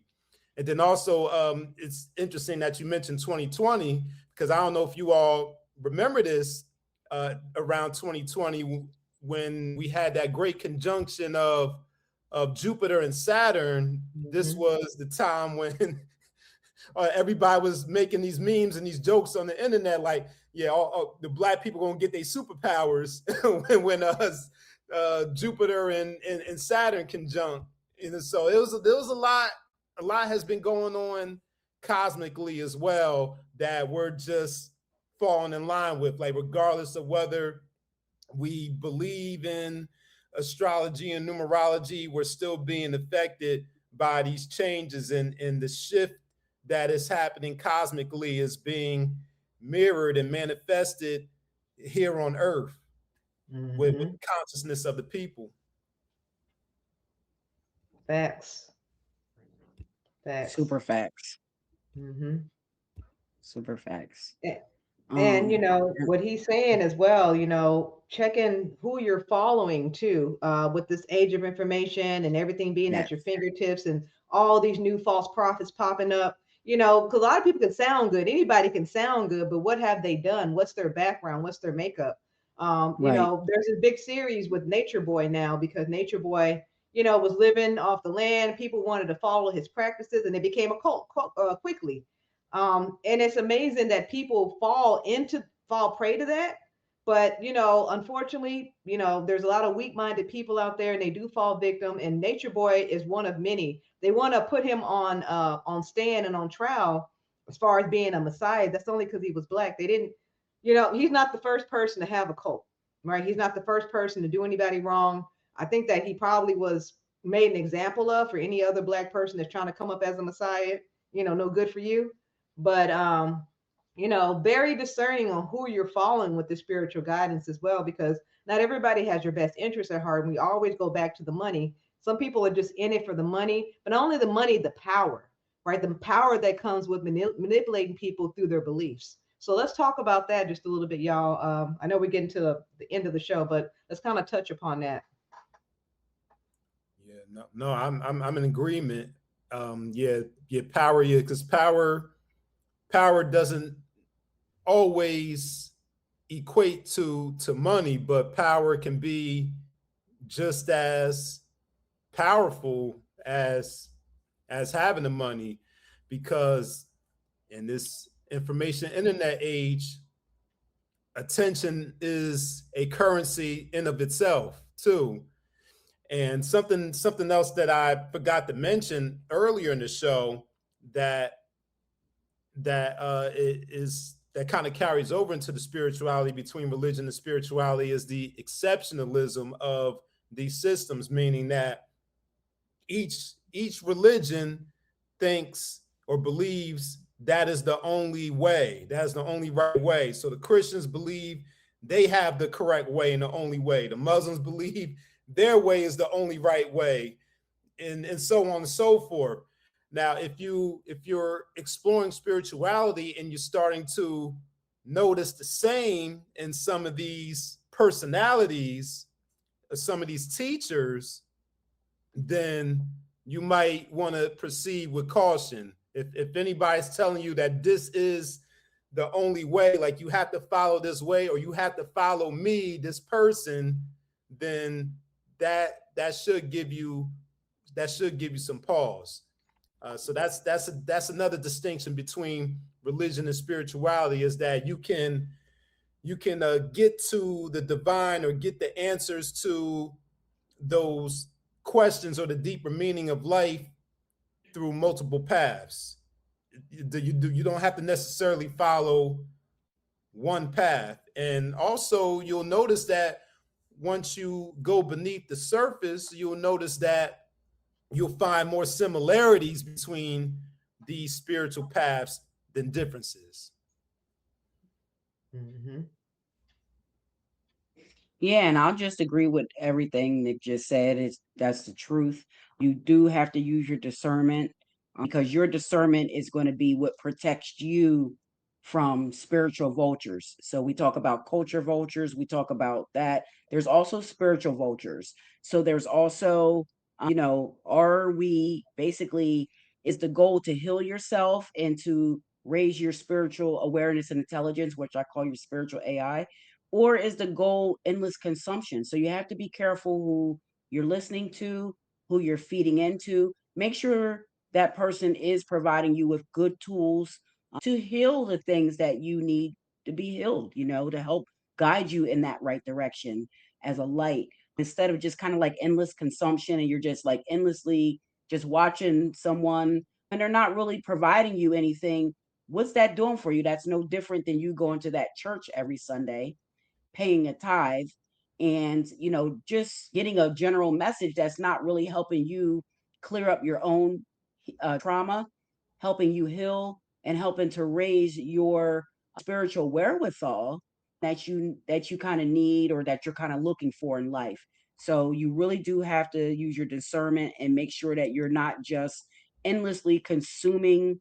And then also, it's interesting that you mentioned 2020, because I don't know if you all remember this, around 2020 when we had that great conjunction of Jupiter and Saturn. This Mm-hmm. was the time when everybody was making these memes and these jokes on the internet, like, yeah, the black people gonna get their superpowers when Jupiter and Saturn conjunct. And so there was a lot. A lot has been going on cosmically as well that we're just falling in line with, like regardless of whether we believe in astrology and numerology, we're still being affected by these changes, and the shift that is happening cosmically is being mirrored and manifested here on Earth with the consciousness of the people. Facts. Facts. Super facts. Mm-hmm. Super facts. And you know what he's saying as well, you know, checking who you're following too, with this age of information and everything being Yes. at your fingertips and all these new false prophets popping up. You know, because a lot of people can sound good. Anybody can sound good, but what have they done? What's their background? What's their makeup? You Right. know, there's a big series with Nature Boy now because Nature Boy, you know, was living off the land. People wanted to follow his practices, and it became a cult quickly. And it's amazing that people fall prey to that. But you know, unfortunately, you know, there's a lot of weak-minded people out there, and they do fall victim. And Nature Boy is one of many. They want to put him on stand and on trial as far as being a messiah. That's only because he was black. They didn't, you know, he's not the first person to have a cult, right? He's not the first person to do anybody wrong. I think that he probably was made an example of for any other black person that's trying to come up as a messiah. You know, no good for you. But you know, very discerning on who you're following with the spiritual guidance as well, because not everybody has your best interest at heart. And we always go back to the money. Some people are just in it for the money, but not only the money, the power, right? The power that comes with manipulating people through their beliefs. So let's talk about that just a little bit, y'all. I know we're getting to the end of the show, but let's kind of touch upon that. Yeah, no, I'm in agreement. Yeah, power, yeah, because power doesn't always equate to money, but power can be just as powerful as having the money, because in this information internet age, attention is a currency in of itself too. And something else that I forgot to mention earlier in the show that that kind of carries over into the spirituality between religion and spirituality is the exceptionalism of these systems, meaning that each religion thinks or believes that is the only way, that is the only right way. So the Christians believe they have the correct way and the only way. The Muslims believe their way is the only right way, and so on and so forth. Now, if you're exploring spirituality and you're starting to notice the same in some of these personalities, some of these teachers, then you might want to proceed with caution. If anybody's telling you that this is the only way, like you have to follow this way or you have to follow me, this person, then that should give you some pause. So that's another distinction between religion and spirituality, is that you can get to the divine or get the answers to those questions or the deeper meaning of life through multiple paths. You don't have to necessarily follow one path. And also you'll notice that once you go beneath the surface, you'll notice that you'll find more similarities between these spiritual paths than differences. Mm-hmm. Yeah, and I'll just agree with everything Nick just said. That's the truth. You do have to use your discernment, because your discernment is going to be what protects you from spiritual vultures. So we talk about culture vultures, we talk about that. There's also spiritual vultures. So there's also, are we basically, is the goal to heal yourself and to raise your spiritual awareness and intelligence, which I call your spiritual AI? Or is the goal endless consumption? So you have to be careful who you're listening to, who you're feeding into. Make sure that person is providing you with good tools to heal the things that you need to be healed, to help guide you in that right direction as a light, instead of just kind of like endless consumption and you're just like endlessly just watching someone and they're not really providing you anything. What's that doing for you? That's no different than you going to that church every Sunday, paying a tithe, and just getting a general message that's not really helping you clear up your own trauma, helping you heal, and helping to raise your spiritual wherewithal that you kind of need, or that you're kind of looking for in life. So you really do have to use your discernment and make sure that you're not just endlessly consuming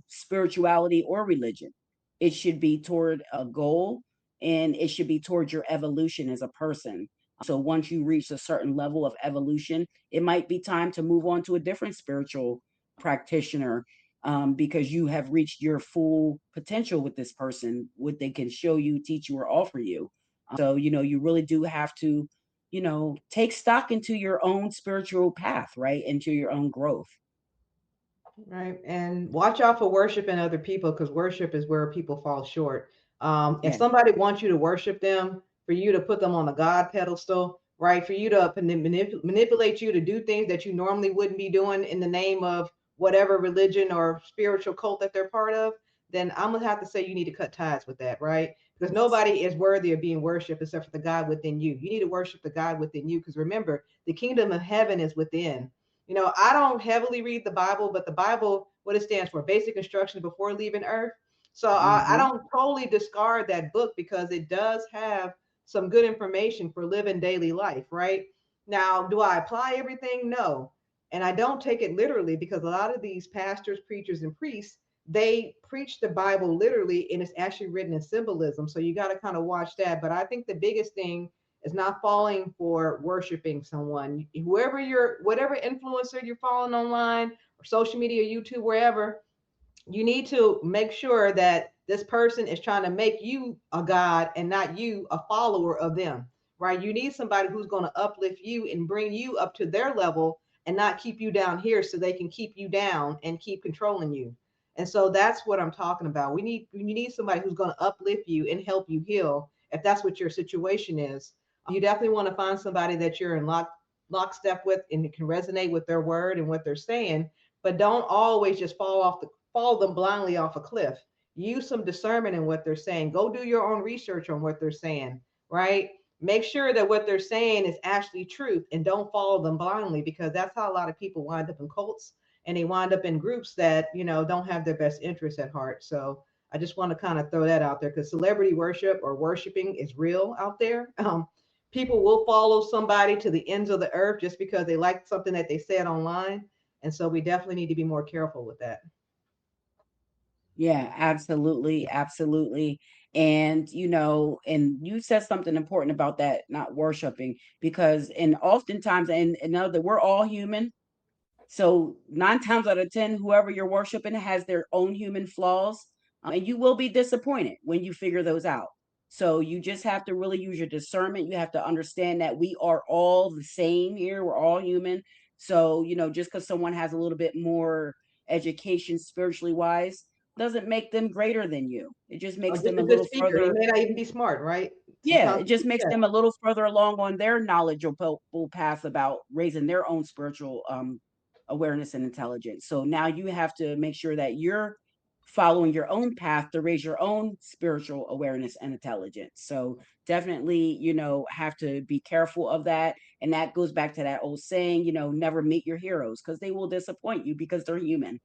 spirituality or religion. It should be toward a goal, and it should be towards your evolution as a person. So once you reach a certain level of evolution, it might be time to move on to a different spiritual practitioner, because you have reached your full potential with this person, what they can show you, teach you, or offer you. So, you really do have to, take stock into your own spiritual path, right? Into your own growth. Right. And watch out for worshiping other people, because worship is where people fall short. If Yeah. somebody wants you to worship them, for you to put them on the God pedestal, right? For you to manipulate you to do things that you normally wouldn't be doing in the name of whatever religion or spiritual cult that they're part of, then I'm going to have to say you need to cut ties with that, right? Because Yes. nobody is worthy of being worshiped except for the God within you. You need to worship the God within you, because remember, the kingdom of heaven is within. I don't heavily read the Bible, but the Bible, what it stands for, basic instructions before leaving earth. So I Hmm. don't totally discard that book, because it does have some good information for living daily life, right? Now, do I apply everything? No. And I don't take it literally, because a lot of these pastors, preachers, and priests, they preach the Bible literally, and it's actually written in symbolism. So you got to kind of watch that. But I think the biggest thing is not falling for worshiping someone. Whatever influencer you're following online or social media, YouTube, wherever, you need to make sure that this person is trying to make you a god and not you a follower of them, right? You need somebody who's going to uplift you and bring you up to their level, and not keep you down here so they can keep you down and keep controlling you. And so that's what I'm talking about. You need somebody who's going to uplift you and help you heal, if that's what your situation is. You definitely want to find somebody that you're in lockstep with and can resonate with their word and what they're saying, but don't always just fall them blindly off a cliff. Use some discernment in what they're saying. Go do your own research on what they're saying, right? Make sure that what they're saying is actually truth, and don't follow them blindly, because that's how a lot of people wind up in cults, and they wind up in groups that, don't have their best interests at heart. So I just want to kind of throw that out there, because celebrity worship or worshiping is real out there. People will follow somebody to the ends of the earth just because they like something that they said online. And so we definitely need to be more careful with that. Yeah, absolutely, absolutely. And you said something important about that, not worshiping, because and oftentimes, and know that we're all human. So 9 times out of 10, whoever you're worshiping has their own human flaws, and you will be disappointed when you figure those out. So you just have to really use your discernment. You have to understand that we are all the same here. We're all human. So, just because someone has a little bit more education spiritually wise doesn't make them greater than you. It just Or makes just them a a good little speaker. He further. may not even be smart, right? Yeah, Sometimes it just makes yeah. them a little further along on their knowledgeable path about raising their own spiritual awareness and intelligence. So now you have to make sure that you're following your own path to raise your own spiritual awareness and intelligence. So definitely, have to be careful of that. And that goes back to that old saying, never meet your heroes, because they will disappoint you because they're human.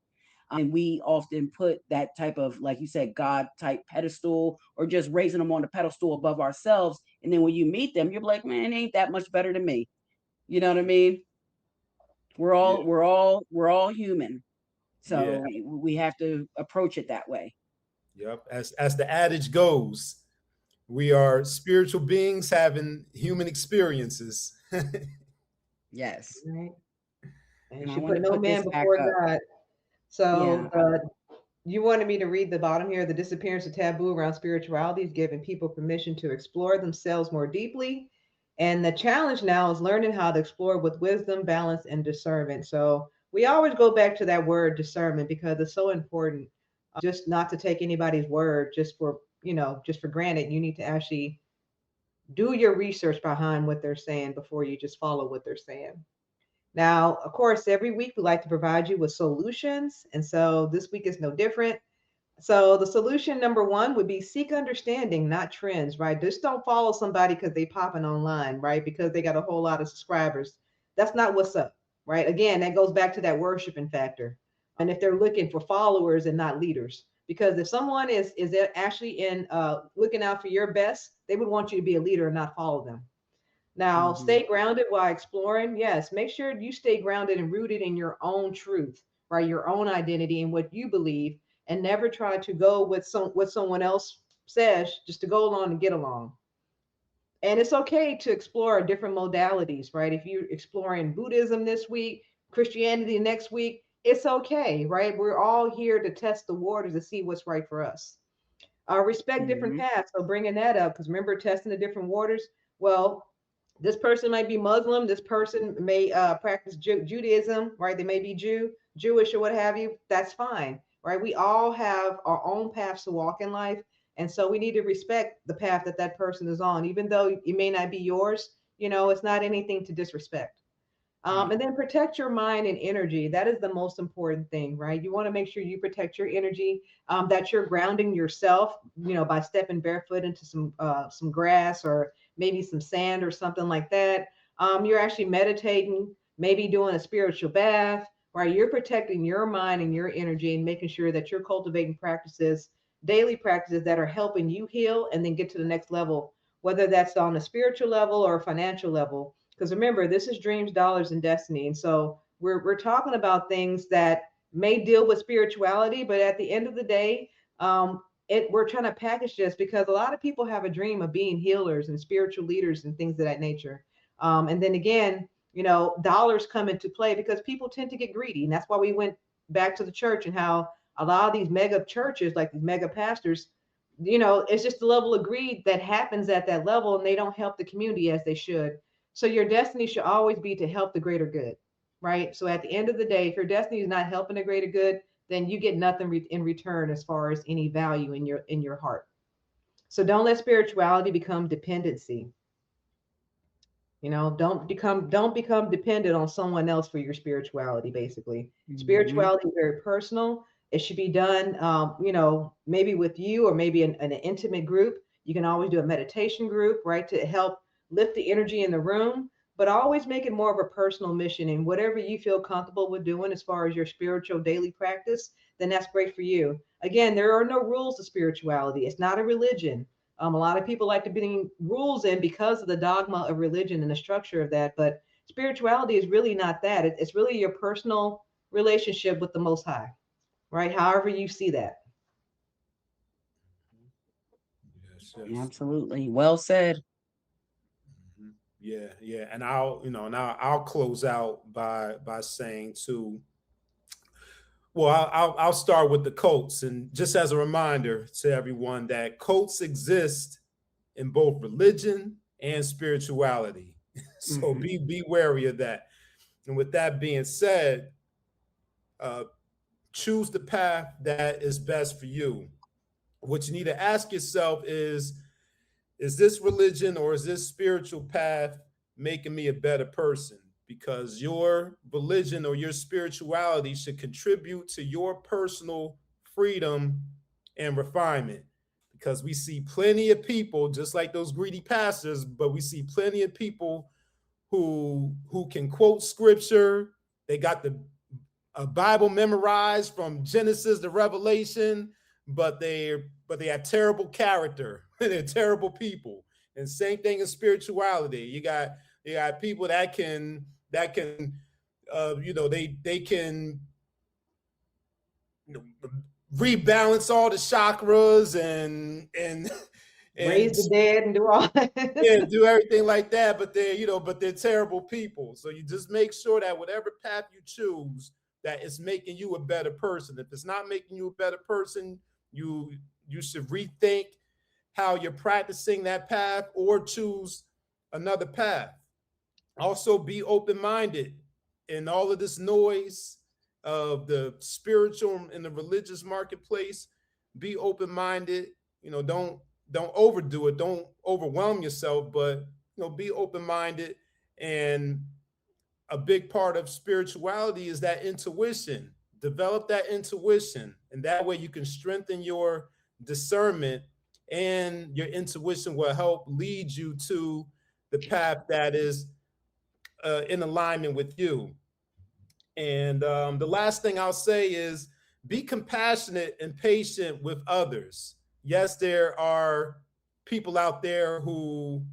And we often put that type of, like you said, God type pedestal, or just raising them on the pedestal above ourselves. And then when you meet them, you're like, man, it ain't that much better than me. You know what I mean? We're Yeah, all we're all we're all human. yeah, So we have to approach it that way. yep. As the adage goes, we are spiritual beings having human experiences. Yes. Right. And you And I should want put to no put man this back before up. God. So Yeah. you wanted me to read the bottom here. The disappearance of taboo around spirituality is giving people permission to explore themselves more deeply. And the challenge now is learning how to explore with wisdom, balance, and discernment. So we always go back to that word discernment because it's so important. Just not to take anybody's word just for, just for granted. You need to actually do your research behind what they're saying before you just follow what they're saying. Now, of course, every week we like to provide you with solutions. And so this week is no different. So the solution number one would be seek understanding, not trends, right? Just don't follow somebody because they popping online, right? Because they got a whole lot of subscribers. That's not what's up, right? Again, that goes back to that worshiping factor. And if they're looking for followers and not leaders, because if someone is actually in looking out for your best, they would want you to be a leader and not follow them. Now, Mhm. stay grounded while exploring. Yes, make sure you stay grounded and rooted in your own truth, right? Your own identity and what you believe, and never try to go with what someone else says just to go along and get along. And it's okay to explore different modalities, right? If you're exploring Buddhism this week, Christianity next week, it's okay, right? We're all here to test the waters to see what's right for us. Respect different Mhm. paths. So bringing that up, because remember testing the different waters. Well, this person might be Muslim. This person may practice Judaism, right? They may be Jewish, or what have you. That's fine, right? We all have our own paths to walk in life, and so we need to respect the path that that person is on, even though it may not be yours. It's not anything to disrespect. And then protect your mind and energy. That is the most important thing, right? You want to make sure you protect your energy, that you're grounding yourself, by stepping barefoot into some grass or maybe some sand or something like that. You're actually meditating, maybe doing a spiritual bath, right? You're protecting your mind and your energy and making sure that you're cultivating practices, daily practices that are helping you heal and then get to the next level, whether that's on a spiritual level or a financial level, because remember, this is dreams, dollars, and destiny. And so we're talking about things that may deal with spirituality, but at the end of the day, we're trying to package this because a lot of people have a dream of being healers and spiritual leaders and things of that nature. And then again, dollars come into play because people tend to get greedy. And that's why we went back to the church and how a lot of these mega churches, like these mega pastors, it's just the level of greed that happens at that level, and they don't help the community as they should. So your destiny should always be to help the greater good, right? So at the end of the day, if your destiny is not helping the greater good, then you get nothing in return as far as any value in your heart. So don't let spirituality become dependency. Don't become dependent on someone else for your spirituality. Basically, Mhm. spirituality is very personal. It should be done, maybe with you or maybe in an intimate group. You can always do a meditation group, right, to help lift the energy in the room. But always make it more of a personal mission, and whatever you feel comfortable with doing as far as your spiritual daily practice, then that's great for you. Again, there are no rules to spirituality. It's not a religion. A lot of people like to bring rules in because of the dogma of religion and the structure of that, but spirituality is really not that. It's really your personal relationship with the Most High, right? However you see that. Yes, yes. Absolutely. Well said. Mhm. Yeah, yeah. And I'll close out by saying too. Well, I'll start with the cults, and just as a reminder to everyone that cults exist in both religion and spirituality. So Mhm. be wary of that. And with that being said, uh, choose the path that is best for you. What you need to ask yourself is this religion or is this spiritual path making me a better person? Because your religion or your spirituality should contribute to your personal freedom and refinement. Because we see plenty of people, just like those greedy pastors, but we see plenty of people who can quote scripture. They got the a Bible memorized from Genesis to Revelation, but they have terrible character. They're terrible people. And same thing in spirituality. You got people that can they can you know, rebalance all the chakras and and Raise the dead and do all yeah, that. do everything like that, but they're terrible people. So you just make sure that whatever path you choose, that it's making you a better person. If it's not making you a better person, you you should rethink how you're practicing that path or choose another path. Also be open-minded in all of this noise. of the spiritual and the religious marketplace. Be open-minded. Don't overdo it. Don't overwhelm yourself, but be open-minded. And a big part of spirituality is that intuition. Develop that intuition, and that way you can strengthen your discernment, and your intuition will help lead you to the path that is in alignment with you. And the last thing I'll say is be compassionate and patient with others. Yes, there are people out there who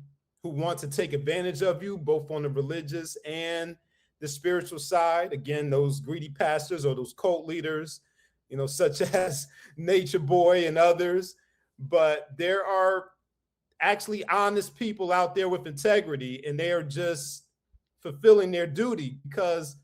want to take advantage of you, both on the religious and the spiritual side. Again, those greedy pastors or those cult leaders, such as Nature Boy and others. But there are actually honest people out there with integrity, and they are just fulfilling their duty. Because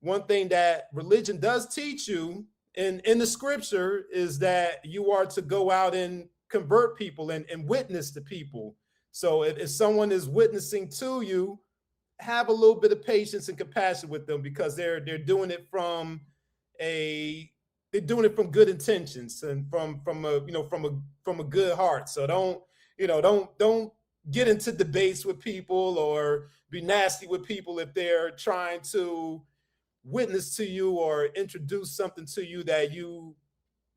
one thing that religion does teach you in the scripture is that you are to go out and convert people and witness to people. So if someone is witnessing to you, have a little bit of patience and compassion with them, because they're doing it from good intentions and from a good heart. So don't get into debates with people or be nasty with people if they're trying to witness to you or introduce something to you that you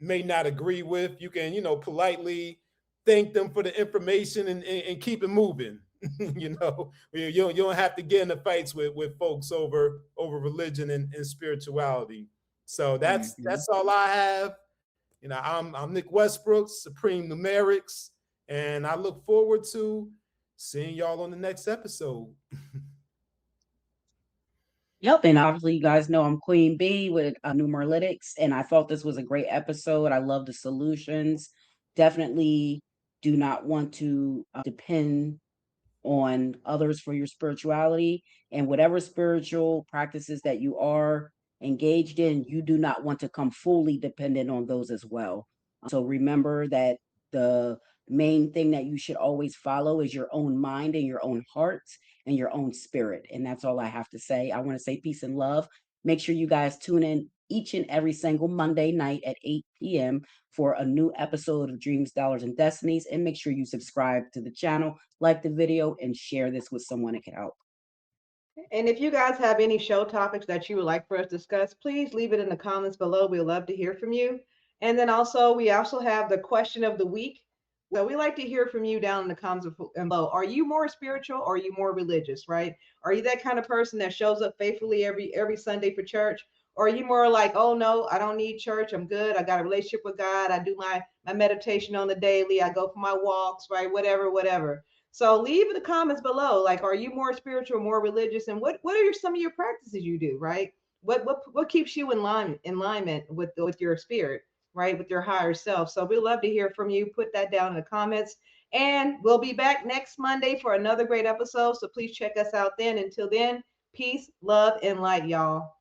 may not agree with. You can, politely thank them for the information and keep it moving. You don't have to get into fights with folks over religion and spirituality. So that's all I have. I'm Nick Westbrook, Supreme Numerics, and I look forward to seeing y'all on the next episode. Yep, and obviously you guys know I'm Queen B with Numeralytics, and I thought this was a great episode. I love the solutions. Definitely do not want to depend on others for your spirituality, and whatever spiritual practices that you are engaged in, you do not want to come fully dependent on those as well. So remember that the main thing that you should always follow is your own mind and your own heart and your own spirit. And that's all I have to say. I want to say peace and love. Make sure you guys tune in each and every single Monday night at 8 p.m. for a new episode of Dreams, Dollars, and Destinies. And make sure you subscribe to the channel, like the video, and share this with someone it could help. And if you guys have any show topics that you would like for us to discuss, please leave it in the comments below. We'd love to hear from you. And then we also have the question of the week. So we like to hear from you down in the comments below. Are you more spiritual or are you more religious, right? Are you that kind of person that shows up faithfully every Sunday for church? Or are you more like, oh no, I don't need church. I'm good. I got a relationship with God. I do my meditation on the daily. I go for my walks, right? Whatever. So leave in the comments below, like, are you more spiritual, more religious, and what are some of your practices you do, right? What keeps you in alignment with your spirit, right, with your higher self? So we'd love to hear from you. Put that down in the comments, and we'll be back next Monday for another great episode. So please check us out then. Until then, peace, love, and light, y'all.